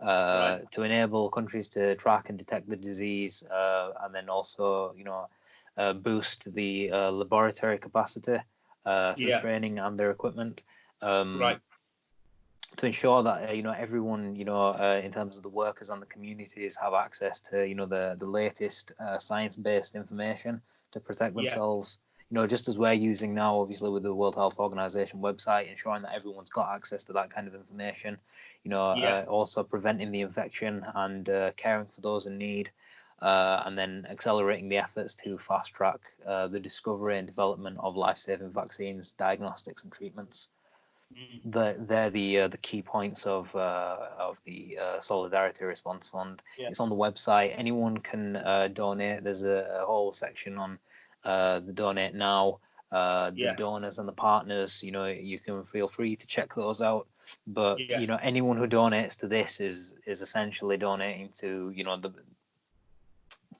right. to enable countries to track and detect the disease, and then also boost the laboratory capacity through Yeah, training and their equipment, um, right. to ensure that everyone in terms of the workers and the communities have access to the latest science-based information to protect Yeah, themselves. just as we're using now, obviously with the World Health Organization website, ensuring that everyone's got access to that kind of information, also preventing the infection and caring for those in need, and then accelerating the efforts to fast track the discovery and development of life-saving vaccines, diagnostics, and treatments. They're the key points of the Solidarity Response Fund. It's on the website. Anyone can donate. There's a whole section on the donate now. The donors and the partners. You can feel free to check those out. But anyone who donates to this is essentially donating to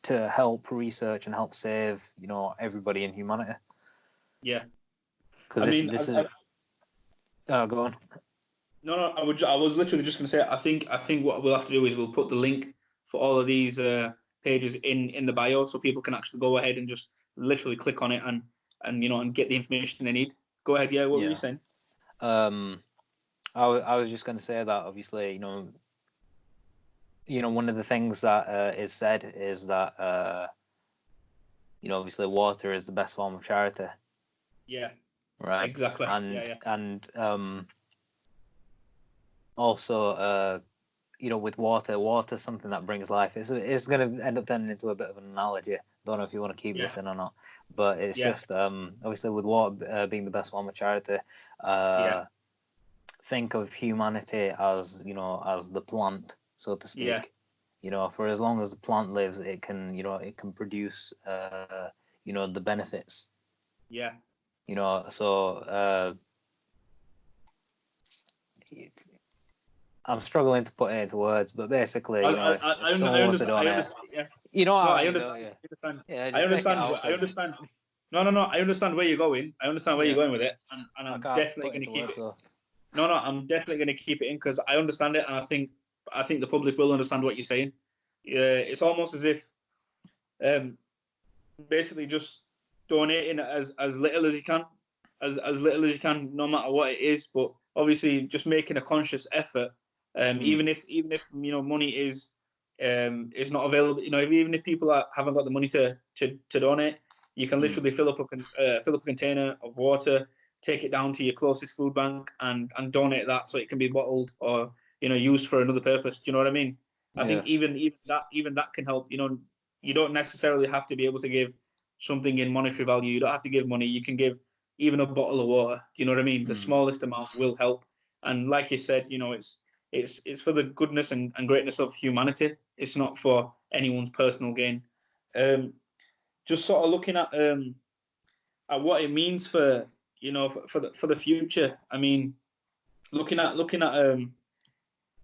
to help research and help save everybody in humanity. Yeah. Because this is. Oh, go on. No, I was literally just going to say, I think what we'll have to do is we'll put the link for all of these pages in the bio, so people can actually go ahead and just literally click on it and get the information they need. Go ahead, what were you saying? I was just going to say that obviously, one of the things that is said is that obviously water is the best form of charity. Yeah. Right. Exactly. And also, with water is something that brings life. It's going to end up turning into a bit of an analogy. Don't know if you want to keep this in or not, but it's just obviously with water being the best form of charity. Think of humanity as as the plant, so to speak. For as long as the plant lives, it can produce the benefits. Yeah. So I'm struggling to put it into words, but basically, if someone wants to donate, I understand. I understand. No, I understand where you're going. I understand where you're going with it, and I'm definitely going to keep it. No, I'm definitely going to keep it in because I understand it, and I think the public will understand what you're saying. It's almost as if, basically just donating as little as you can, as little as you can, no matter what it is. But obviously, just making a conscious effort, even if money is not available. Even if people haven't got the money to donate, you can literally fill up a container of water, take it down to your closest food bank, and donate that so it can be bottled or used for another purpose. Do you know what I mean? I think even that can help. You don't necessarily have to be able to give something in monetary value. You don't have to give money. You can give even a bottle of water. Do you know what I mean? The smallest amount will help. And like you said, it's for the goodness and greatness of humanity. It's not for anyone's personal gain. Just sort of looking at what it means for the future. I mean, looking at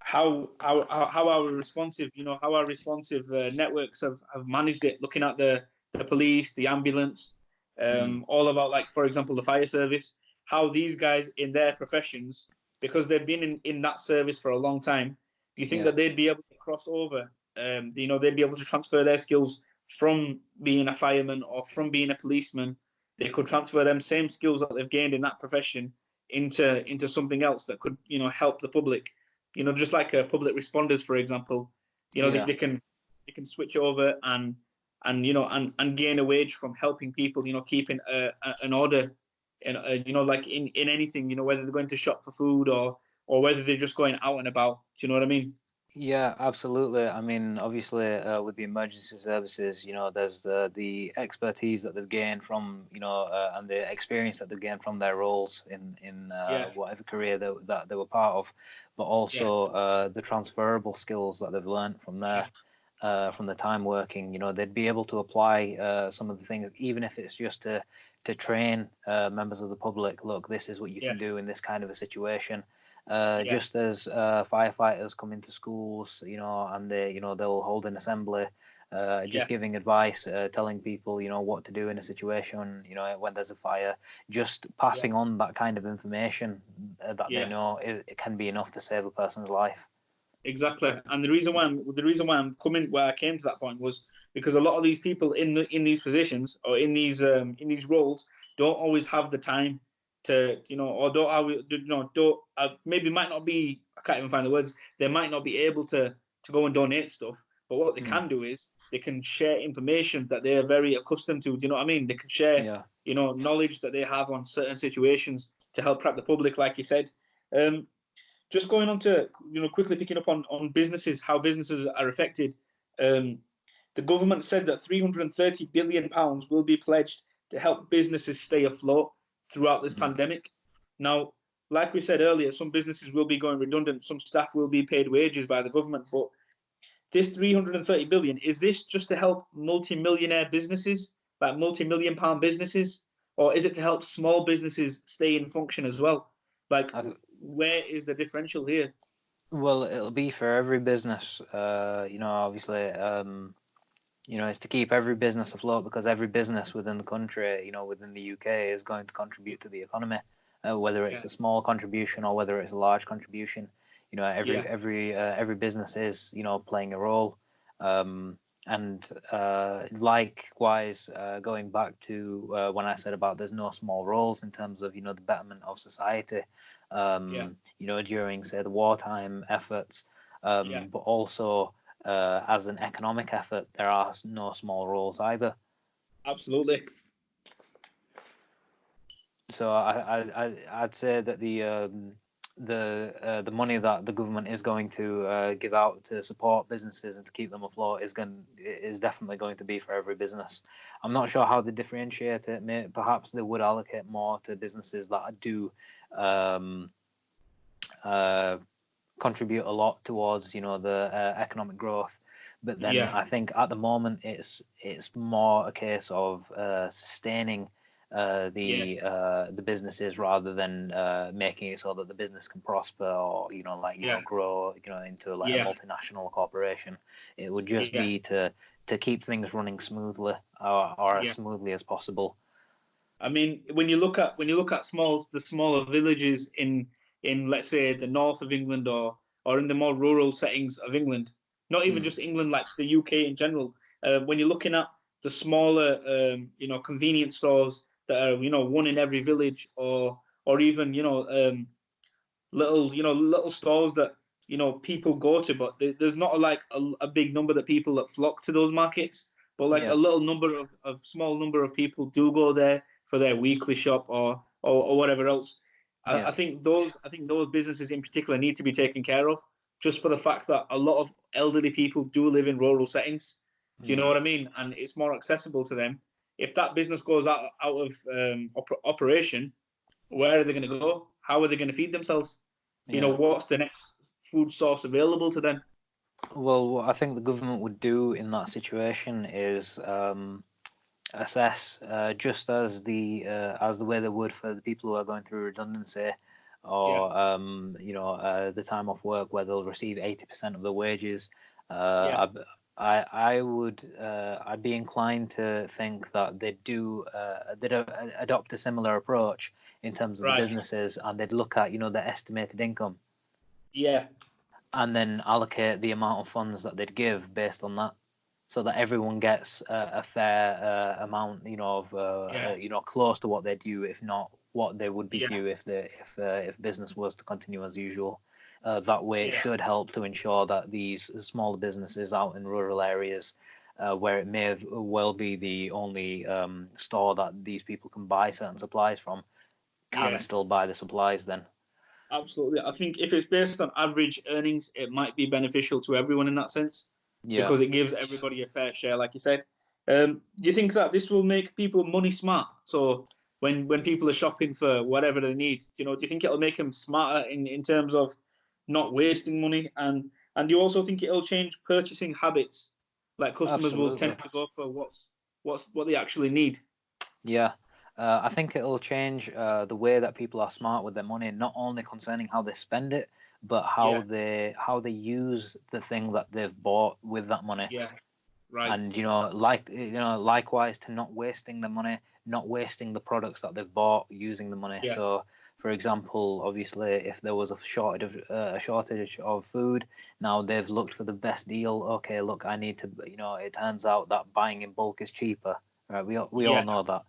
how our responsive networks have managed it. Looking at the police, the ambulance, all about, like, for example, the fire service, how these guys in their professions, because they've been in that service for a long time, do you think that they'd be able to cross over? They'd be able to transfer their skills from being a fireman or from being a policeman. They could transfer them same skills that they've gained in that profession into something else that could help the public. Just like public responders, for example. They can switch over and gain a wage from helping people. Keeping an order, like in anything. Whether they're going to shop for food or whether they're just going out and about. Do you know what I mean? Yeah, absolutely. I mean, obviously, with the emergency services, there's the expertise that they've gained from, and the experience that they've gained from their roles in whatever career that they were part of, but also the transferable skills that they've learned from there, from the time working. They'd be able to apply some of the things, even if it's just to train members of the public. Look, this is what you can do in this kind of a situation. Just as firefighters come into schools, and they'll hold an assembly, giving advice, telling people, what to do in a situation, when there's a fire, just passing on that kind of information that they know, it can be enough to save a person's life. Exactly, and the reason why I'm coming where I came to that point was because a lot of these people in these positions or in these roles don't always have the time to, or maybe might not be, I can't even find the words, they might not be able to go and donate stuff, but what they can do is they can share information that they're very accustomed to. Do you know what I mean? They can share knowledge that they have on certain situations to help prep the public, like you said. Just going on to, quickly picking up on businesses, how businesses are affected. The government said that £330 billion will be pledged to help businesses stay afloat throughout this pandemic. Now, like we said earlier, some businesses will be going redundant, some staff will be paid wages by the government, but this £330 billion, is this just to help multi-millionaire businesses, like multi-million pound businesses, or is it to help small businesses stay in function as well? Like, where is the differential here? Well, it'll be for every business, obviously, it's to keep every business afloat, because every business within the country, within the UK, is going to contribute to the economy, whether it's a small contribution or whether it's a large contribution. Every business is, playing a role. And likewise, going back to when I said about there's no small roles in terms of, the betterment of society, during, say, the wartime efforts, but also as an economic effort, there are no small roles either. Absolutely. So I'd say that the money that the government is going to give out to support businesses and to keep them afloat is definitely going to be for every business. I'm not sure how they differentiate it. Perhaps they would allocate more to businesses that do contribute a lot towards the economic growth. But then I think at the moment it's more a case of sustaining the businesses rather than making it so that the business can prosper or grow into a multinational corporation. It would just be to keep things running smoothly or as smoothly as possible. I mean, when you look at the smaller villages in let's say the north of England or in the more rural settings of England, not even just England, like the UK in general, when you're looking at the smaller convenience stores that are one in every village, or even little stores that people go to, but there's not a big number of people that flock to those markets, but a little number of small number of people do go there for their weekly shop or whatever else. I think those businesses in particular need to be taken care of, just for the fact that a lot of elderly people do live in rural settings. Do you know what I mean? And it's more accessible to them. If that business goes out of operation, where are they going to go? How are they going to feed themselves? What's the next food source available to them? Well, what I think the government would do in that situation is assess, just as the way they would for the people who are going through redundancy, or the time off work where they'll receive 80% of the wages. I'd be inclined to think that they'd adopt a similar approach in terms of the businesses, and they'd look at the estimated income. Yeah. And then allocate the amount of funds that they'd give based on that, so that everyone gets a fair amount, close to what they're due, if not what they would be due if business was to continue as usual. That way, it should help to ensure that these smaller businesses out in rural areas, where it may well be the only store that these people can buy certain supplies from, can still buy the supplies then. Absolutely. I think if it's based on average earnings, it might be beneficial to everyone in that sense, because it gives everybody a fair share, like you said. Do you think that this will make people money smart? So when people are shopping for whatever they need, do you think it'll make them smarter in terms of not wasting money? And do you also think it'll change purchasing habits? Like customers will tend to go for what they actually need. Yeah. I think it'll change the way that people are smart with their money, not only concerning how they spend it, but how they use the thing that they've bought with that money. Yeah, right. And likewise to not wasting the money, not wasting the products that they've bought using the money. Yeah. So, for example, obviously, if there was a shortage of food, now they've looked for the best deal. Okay, look, I need to. It turns out that buying in bulk is cheaper. Right? We all know that.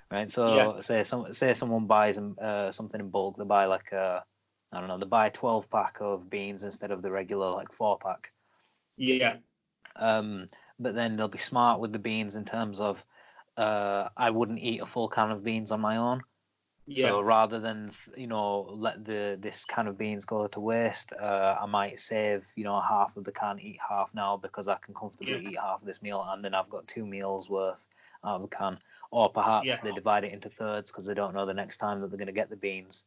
Right, so say someone buys something in bulk, they buy they buy a 12-pack of beans instead of the regular 4-pack. Yeah. But then they'll be smart with the beans in terms of I wouldn't eat a full can of beans on my own. Yeah. So rather than let this can of beans go to waste, I might save half of the can, eat half now because I can comfortably Yeah. eat half of this meal, and then I've got 2 meals worth out of the can. Or perhaps Yeah. they divide it into thirds because they don't know the next time that they're going to get the beans.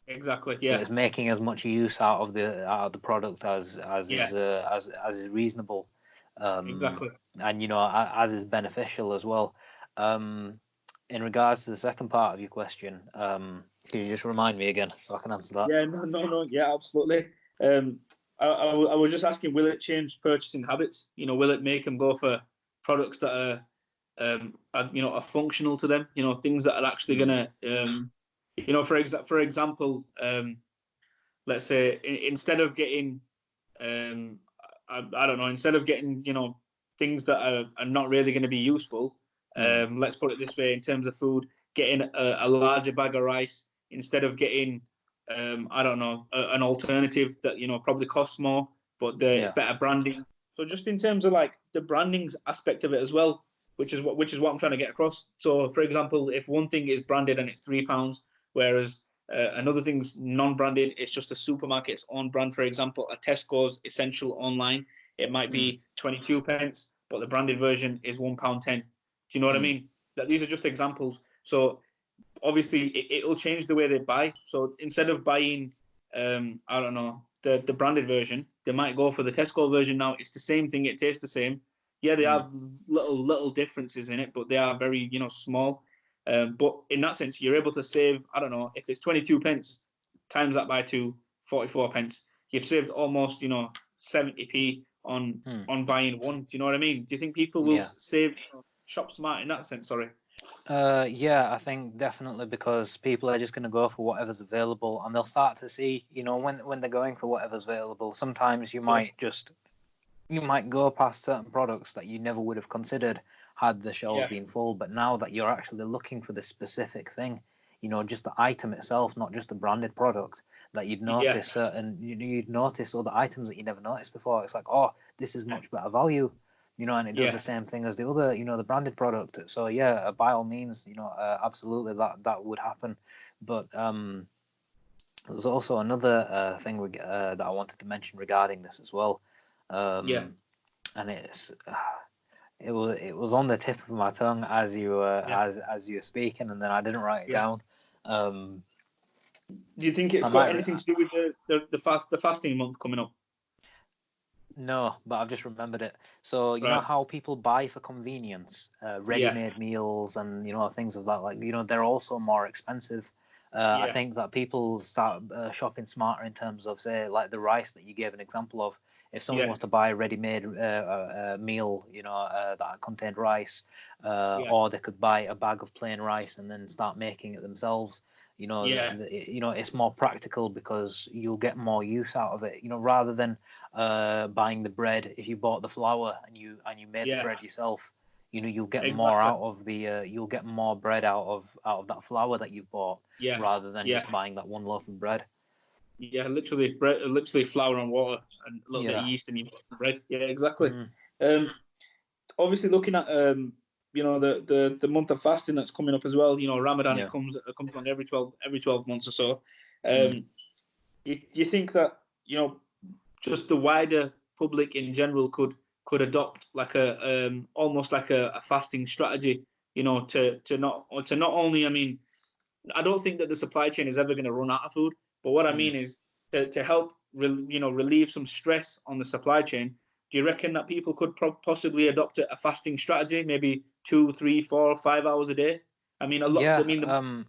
Exactly. So Yeah. it's making as much use out of the product as Yeah. is reasonable, Exactly. and as is beneficial as well. In regards to the second part of your question, can you just remind me again so I can answer that? Yeah. No. No. No. Yeah. Absolutely. Um, I was just asking, will it change purchasing habits? Will it make them go for products that are functional to them? Things that are actually gonna, for example, let's say instead of getting, I don't know, instead of getting, things that are not really going to be useful. Let's put it this way, in terms of food, getting a larger bag of rice instead of getting, I don't know, an alternative that probably costs more, but it's better branding. So just in terms of like the branding aspect of it as well, which is what I'm trying to get across. So for example, if one thing is branded and it's £3, whereas another thing's non-branded, it's just a supermarket's own brand. For example, a Tesco's Essential online, it might be 22 pence, but the branded version is £1.10. Do you know what I mean? That these are just examples. So obviously it'll change the way they buy. So instead of buying, I don't know, the branded version, they might go for the Tesco version now. It's the same thing. It tastes the same. Yeah, they have little differences in it, but they are very small. But in that sense, you're able to save, I don't know, if it's 22 pence, times that by 2, 44 pence. You've saved almost, 70p on buying one. Do you know what I mean? Do you think people will save, shop smart in that sense? Sorry. Yeah, I think definitely because people are just going to go for whatever's available, and they'll start to see, when they're going for whatever's available. Sometimes you might go past certain products that you never would have considered had the shelves been full, but now that you're actually looking for the specific thing, just the item itself, not just the branded product, that you'd notice you'd notice other items that you never noticed before. It's like, oh, this is much better value, and it does the same thing as the other, the branded product. So yeah, by all means, absolutely that would happen. But there's also another thing that I wanted to mention regarding this as well. And it was on the tip of my tongue as you were as you were speaking, and then I didn't write it down. Do you think it's got anything to do with the fasting month coming up? No, but I've just remembered it. So you know how people buy for convenience, ready-made meals and things of that, like they're also more expensive. I think that people start shopping smarter in terms of, say, like the rice that you gave an example of. If someone wants to buy a ready-made meal, that contained rice, or they could buy a bag of plain rice and then start making it themselves. It's more practical because you'll get more use out of it. Rather than buying the bread. If you bought the flour and you made the bread yourself, you'll get more out of the you'll get more bread out of that flour that you've bought, rather than just buying that one loaf of bread. Yeah, literally flour and water and a little bit of yeast and you've got the bread. Yeah, exactly. Obviously looking at the month of fasting that's coming up as well. Ramadan, it comes along every 12 months or so. You think that just the wider public in general could adopt like a almost like a fasting strategy, to not only, I mean, I don't think that the supply chain is ever going to run out of food, but what I mean is to help relieve some stress on the supply chain. Do you reckon that people could possibly adopt a fasting strategy, maybe 2, 3, 4, 5 hours a day? I mean, the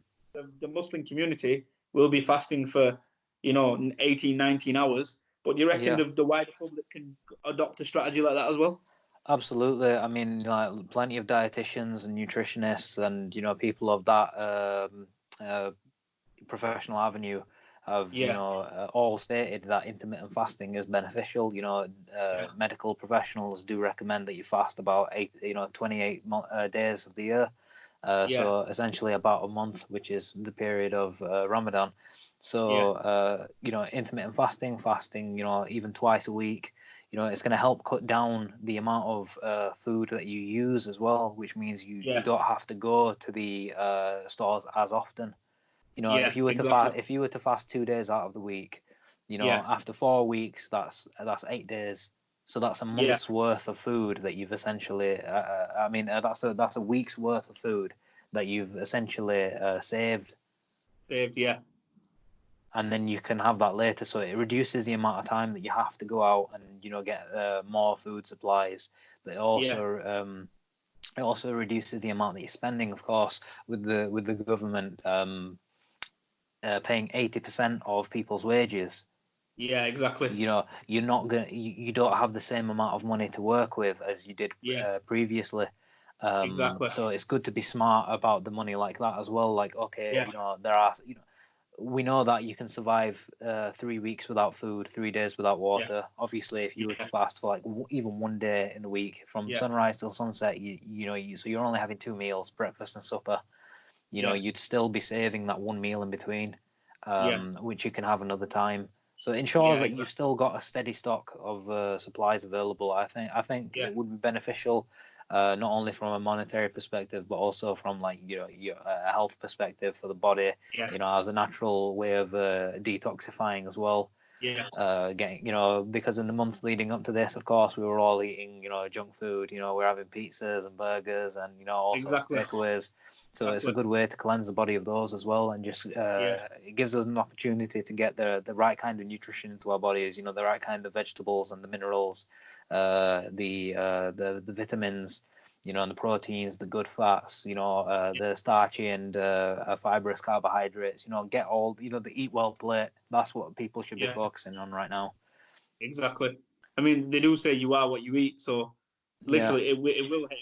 Muslim community will be fasting for 18, 19 hours. But do you reckon the wider public can adopt a strategy like that as well? Absolutely. I mean, plenty of dietitians and nutritionists and people of that professional avenue have all stated that intermittent fasting is beneficial. Medical professionals do recommend that you fast about 28 days of the year. So essentially about a month, which is the period of Ramadan. So intermittent fasting, even twice a week, it's going to help cut down the amount of food that you use as well, which means you don't have to go to the stores as often. Yeah, if you were exactly. to fast 2 days out of the week, Yeah, after 4 weeks, that's 8 days. So that's a yeah, month's worth of food that you've essentially, that's a week's worth of food that you've essentially saved, saved. Yeah, and then you can have that later. So it reduces the amount of time that you have to go out and get more food supplies, but yeah, it also reduces the amount that you're spending, of course, with the government paying 80% of people's wages. yeah, exactly. You're not gonna you don't have the same amount of money to work with as you did Yeah, previously. exactly. So it's good to be smart about the money like that as well. Like, okay, Yeah, there are, we know that you can survive 3 weeks without food, 3 days without yeah, water. Obviously, if you were to yeah, fast for like even one day in the week from yeah, sunrise till sunset, so you're only having two meals, breakfast and supper. yeah, You'd still be saving that one meal in between, yeah, which you can have another time. So it ensures yeah, that you've exactly. still got a steady stock of supplies available. I think Yeah, it would be beneficial, not only from a monetary perspective, but also from like your a health perspective for the body. yeah, As a natural way of detoxifying as well. yeah, Getting, because in the months leading up to this, of course, we were all eating, junk food. We're having pizzas and burgers and, all sorts of exactly. takeaways. So it's a Exactly. good way to cleanse the body of those as well, and just Yeah, it gives us an opportunity to get the right kind of nutrition into our bodies. The right kind of vegetables and the minerals, the vitamins, and the proteins, the good fats, yeah, the starchy and fibrous carbohydrates, get all, the eat well plate. That's what people should be yeah, focusing on right now. exactly. I mean, they do say you are what you eat, so Yeah. literally, it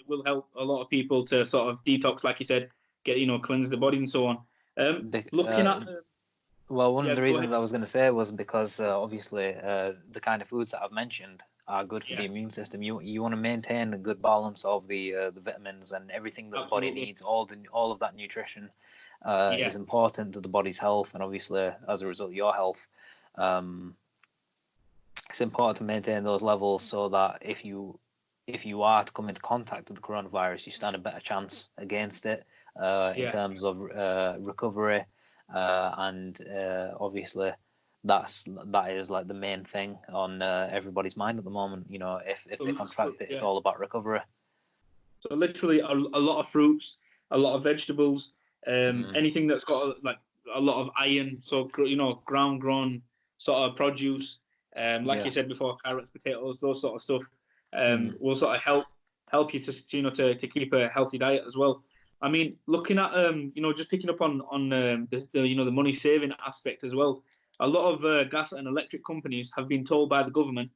will help a lot of people to sort of detox, like you said, get cleanse the body and so on. Bec- Looking uh, at well, one of yeah, the go ahead. reasons I was going to say was because obviously the kind of foods that I've mentioned are good for Yeah, the immune system. You want to maintain a good balance of the vitamins and everything that the body absolutely. needs. All of that nutrition Yeah, is important to the body's health, and obviously as a result, your health. Um, it's important to maintain those levels so that if you are to come into contact with the coronavirus, you stand a better chance against it in yeah, terms of recovery, and obviously that is like the main thing on everybody's mind at the moment. If they so, contract it, it's yeah. all about recovery. So literally a lot of fruits, a lot of vegetables, Mm, anything that's got like a lot of iron. So ground grown sort of produce, like yeah. you said before, carrots, potatoes, those sort of stuff, Mm, will sort of help you to keep a healthy diet as well. I mean, looking at just picking up on the money saving aspect as well. A lot of gas and electric companies have been told by the government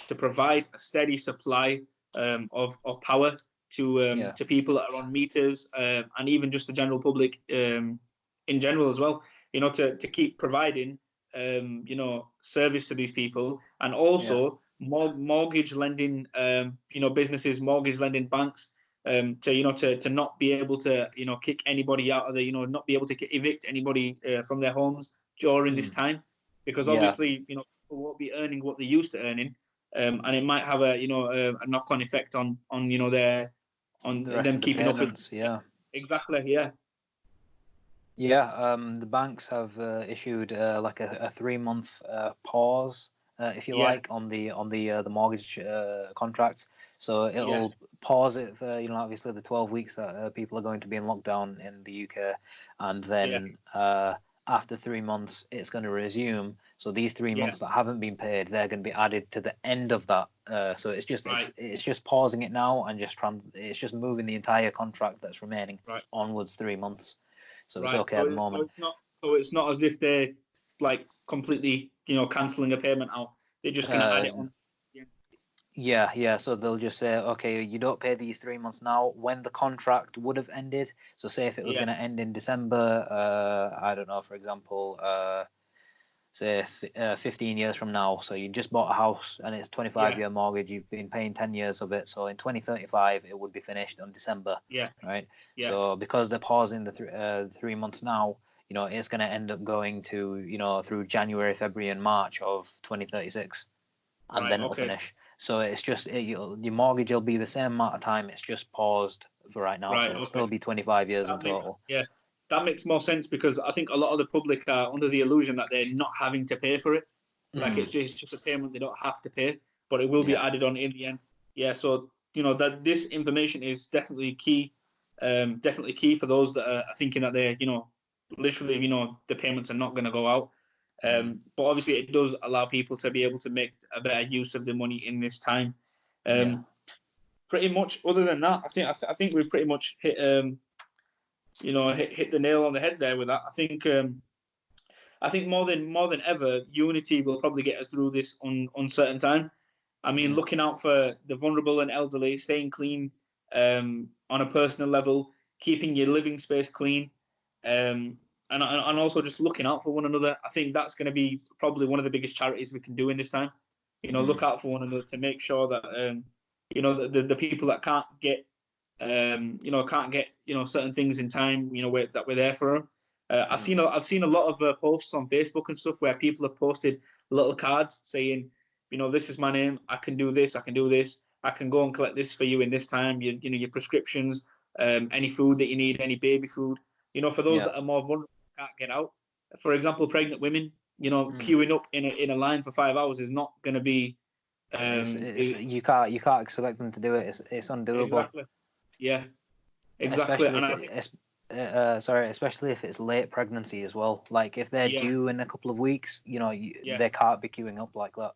to provide a steady supply of power yeah. to people that are on meters, and even just the general public in general as well. To keep providing service to these people, and Yeah. also mortgage lending, businesses, mortgage lending banks, to not be able to kick anybody out of the not be able to evict anybody from their homes during this Mm, time, because yeah. obviously people won't be earning what they used to earning, and it might have a knock on effect on their on The rest them of the keeping up with. payments. Yeah. Exactly, yeah, Yeah, the banks have issued like a 3 month pause, if you yeah, like, on the mortgage contracts. So yeah, it'll pause it for obviously the 12 weeks that people are going to be in lockdown in the UK, and yeah, then after 3 months it's going to resume. So these three yeah, months that haven't been paid, they're going to be added to the end of that. So it's just right, it's just pausing it now and it's just moving the entire contract that's remaining right, onwards 3 months. So it's right. okay at the moment. It's not as if they're like completely cancelling a payment out. They're just gonna add Uh, it on. Yeah, yeah, yeah. So they'll just say, okay, you don't pay these 3 months now when the contract would have ended. So say if it was yeah, going to end in December, I don't know, for example, say 15 years from now. So you just bought a house and it's 25 yeah, year mortgage. You've been paying 10 years of it. So in 2035, it would be finished on December, yeah, right? yeah. So because they're pausing the 3 months now, it's going to end up going to, through January, February, and March of 2036, and Right. then it'll Okay. finish. So it's just your mortgage will be the same amount of time. It's just paused for right now. Right. So it'll Okay. still be 25 years in That makes, total. yeah, that makes more sense because I think a lot of the public are under the illusion that they're not having to pay for it. Like Mm. it's just a payment they don't have to pay, but it will be Yeah. added on in the end. Yeah, so that this information is definitely key, definitely key for those that are thinking that they're literally the payments are not going to go out. But obviously it does allow people to be able to make a better use of the money in this time. Yeah. Pretty much. Other than that, I think we've pretty much hit hit the nail on the head there with that. I think more than ever, unity will probably get us through this uncertain time. I mean, looking out for the vulnerable and elderly, staying clean on a personal level, keeping your living space clean, and also just looking out for one another. I think that's going to be probably one of the biggest charities we can do in this time. Look out for one another to make sure that the people that can't get certain things in time, that we're there for them. I've seen a lot of posts on Facebook and stuff where people have posted little cards saying, this is my name. I can do this. I can do this. I can go and collect this for you in this time. Your prescriptions, any food that you need, any baby food. For those that are more vulnerable, can't get out. For example, pregnant women, queuing up in a line for 5 hours is not going to be. You can't expect them to do it. It's undoable. Exactly. Yeah. Exactly. Especially if it's late pregnancy as well. Like if they're due in a couple of weeks, they can't be queuing up like that.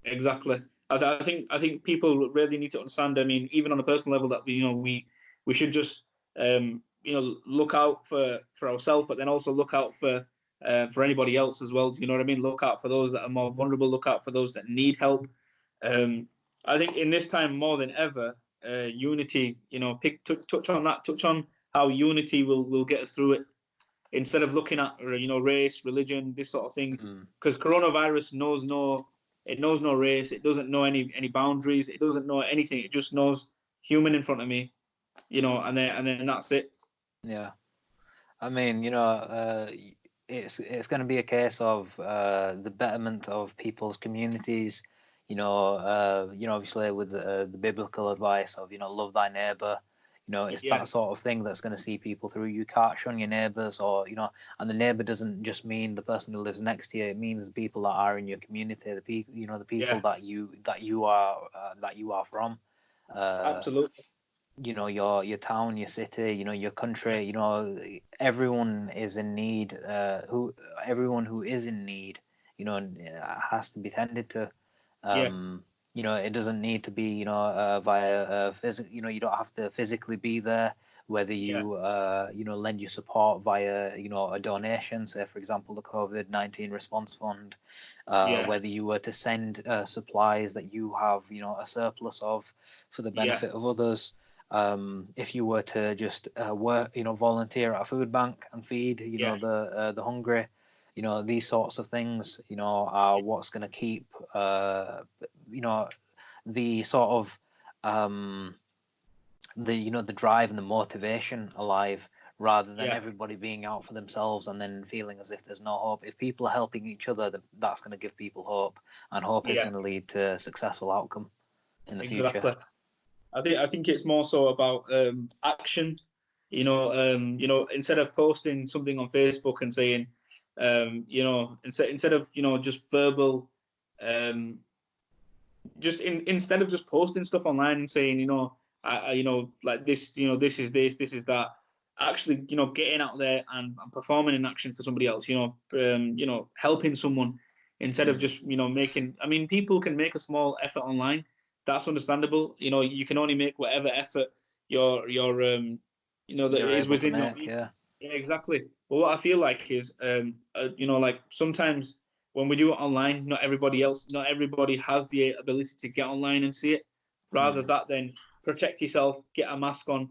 Exactly. I think people really need to understand. I mean, even on a personal level, that we should just look out for ourselves, but then also look out for anybody else as well. You know what I mean? Look out for those that are more vulnerable. Look out for those that need help. I think in this time more than ever, unity. Touch on that. Touch on how unity will get us through it, instead of looking at race, religion, this sort of thing. Because coronavirus knows no race. It doesn't know any boundaries. It doesn't know anything. It just knows human in front of me, and then that's it. Yeah, I mean, it's going to be a case of the betterment of people's communities. Obviously with the biblical advice of love thy neighbor. It's that sort of thing that's going to see people through. You can't shun your neighbors, and the neighbor doesn't just mean the person who lives next to you. It means the people that are in your community, the people, that you are from. Absolutely. Your town, your city, your country. Everyone is in need. Everyone who is in need, has to be tended to. It doesn't need to be, via physical. You don't have to physically be there. Whether you, lend your support via, a donation, say for example the COVID-19 response fund. Whether you were to send supplies that you have, a surplus of, for the benefit of others. If you were to just work, volunteer at a food bank and feed, the hungry. These sorts of things, are what's going to keep, the sort of, the drive and the motivation alive, rather than everybody being out for themselves and then feeling as if there's no hope. If people are helping each other, that's going to give people hope, and hope is going to lead to a successful outcome in the future. I think it's more so about action. Instead of posting something on Facebook and saying, instead of just verbal, instead of just posting stuff online and saying, like this, this is this, this is that. Actually, getting out there and performing in action for somebody else. Helping someone instead of just making. I mean, people can make a small effort online. That's understandable. You can only make whatever effort your that is within your means. Yeah, exactly. But what I feel like is, like sometimes when we do it online, not everybody has the ability to get online and see it. Rather that than protect yourself, get a mask on,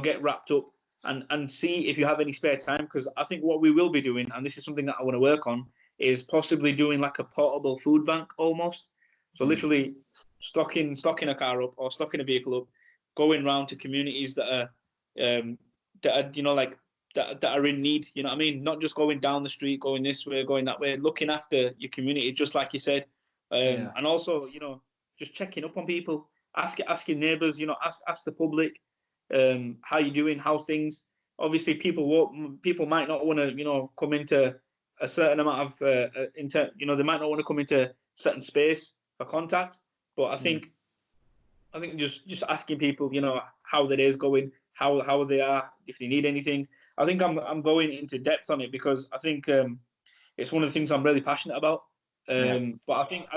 get wrapped up and see if you have any spare time. Because I think what we will be doing, and this is something that I want to work on, is possibly doing like a portable food bank almost. So literally stocking a car up or stocking a vehicle up, going round to communities that are that are in need. You know what I mean? Not just going down the street, going this way, going that way, looking after your community, just like you said. And also, just checking up on people, asking neighbours, ask the public, how you doing, how's things. Obviously, people might not want to, come into a certain amount of, they might not want to come into certain space for contact. But I think just asking people, how their day's going, how they are, if they need anything. I think I'm going into depth on it because I think it's one of the things I'm really passionate about. But I think,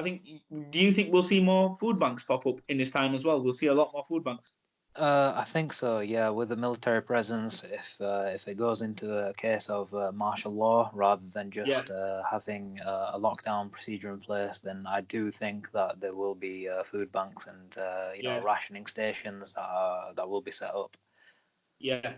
do you think we'll see more food banks pop up in this time as well? We'll see a lot more food banks. I think so, yeah. With the military presence, if it goes into a case of martial law rather than just having a lockdown procedure in place, then I do think that there will be food banks and rationing stations that will be set up. Yeah.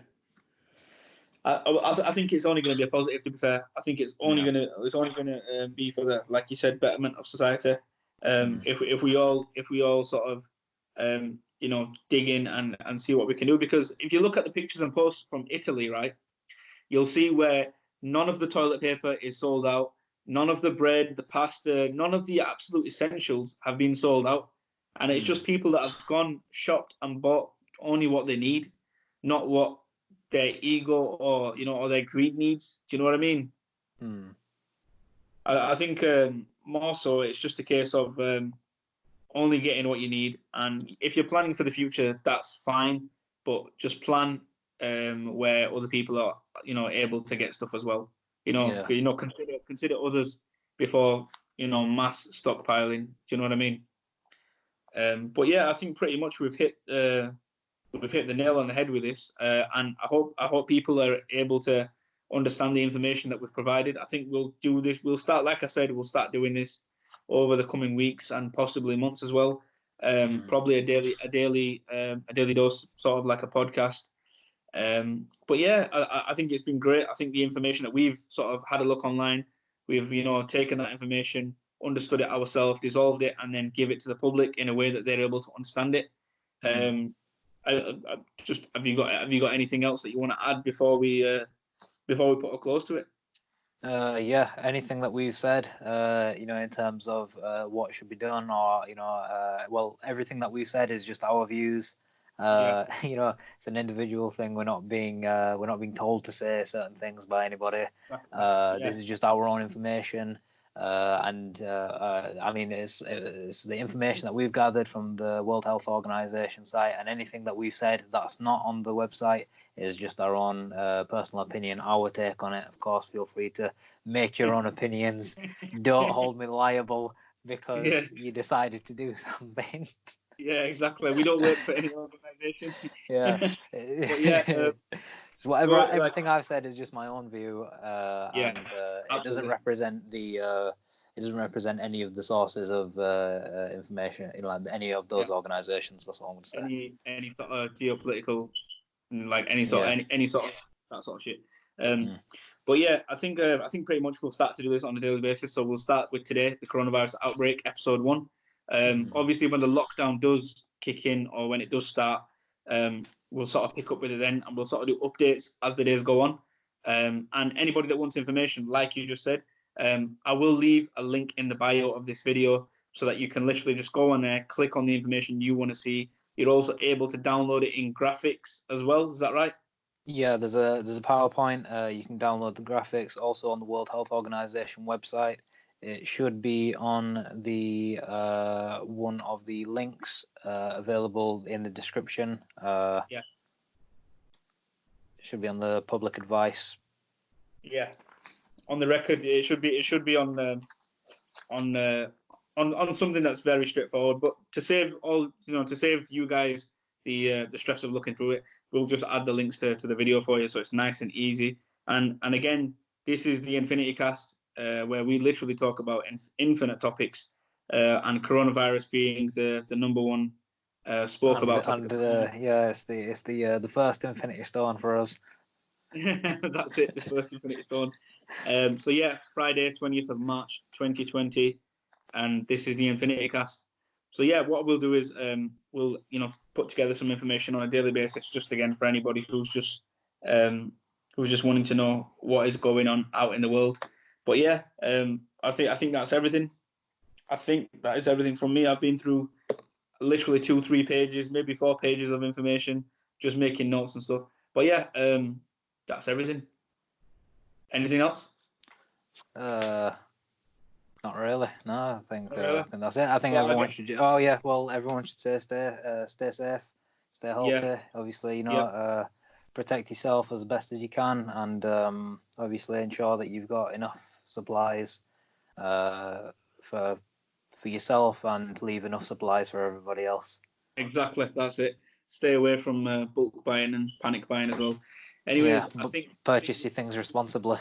I think it's only going to be a positive. To be fair, I think it's only going to be for the, like you said, betterment of society. If we all sort of dig in and see what we can do, because if you look at the pictures and posts from Italy, right, you'll see where none of the toilet paper is sold out, none of the bread, the pasta, none of the absolute essentials have been sold out, and it's just people that have gone, shopped and bought only what they need, not what their ego or their greed needs. Do you know what I mean? I think more so it's just a case of only getting what you need, and if you're planning for the future, that's fine, but just plan where other people are able to get stuff as well. Consider others before mass stockpiling. Do you know what I mean? But yeah, I think pretty much we've hit the nail on the head with this, and I hope people are able to understand the information that we've provided. I think we'll do this. We'll start, like I said, we'll start doing this over the coming weeks and possibly months as well. Probably a daily dose, sort of like a podcast. But yeah, I think it's been great. I think the information that we've sort of had a look online, we've taken that information, understood it ourselves, dissolved it, and then give it to the public in a way that they're able to understand it. Have you got anything else that you want to add before we put a close to it? Anything that we've said, in terms of what should be done, or everything that we've said is just our views. It's an individual thing. We're not being told to say certain things by anybody. This is just our own information. I mean, it's the information that we've gathered from the World Health Organization site, and anything that we've said that's not on the website is just our own personal opinion, our take on it. Of course, feel free to make your own opinions. Don't hold me liable because you decided to do something. Yeah, exactly. We don't work for any organization. So everything I've said is just my own view, and it doesn't represent any of the sources of information, any of those organizations. That's all I'm going to say. Any sort of geopolitical, like any sort of that sort of shit. But yeah, I think pretty much we'll start to do this on a daily basis. So we'll start with today, the coronavirus outbreak, episode 1. Obviously, when the lockdown does kick in, or when it does start, we'll sort of pick up with it then, and we'll sort of do updates as the days go on. And anybody that wants information, like you just said, I will leave a link in the bio of this video so that you can literally just go on there, click on the information you want to see. You're also able to download it in graphics as well. Is that right? Yeah, there's a PowerPoint. You can download the graphics also on the World Health Organization website. It should be on the one of the links available in the description. It should be on the public advice. Yeah, on the record, it should be on something that's very straightforward. But to save you guys the stress of looking through it, we'll just add the links to the video for you, so it's nice and easy. And again, this is the Infinity Cast, where we literally talk about infinite topics, and coronavirus being the number one spoke about topic. It's the first Infinity Stone for us. That's it, the first Infinity Stone. So yeah, Friday, 20th of March, 2020, and this is the Infinity Cast. So yeah, what we'll do is we'll put together some information on a daily basis, just again for anybody who's just wanting to know what is going on out in the world. But yeah, I think that's everything. I think that is everything from me. I've been through literally 2-3 pages, maybe 4 pages of information, just making notes and stuff. But yeah, that's everything. Anything else? Not really. No, I think Not really? I think that's it. I think Well, everyone should. Oh yeah, well everyone should stay safe, stay healthy. Yeah. Obviously, Yeah. protect yourself as best as you can, and obviously ensure that you've got enough supplies for yourself, and leave enough supplies for everybody else. Exactly, that's it. Stay away from bulk buying and panic buying as well. Anyways, Yeah, I think purchase your things responsibly.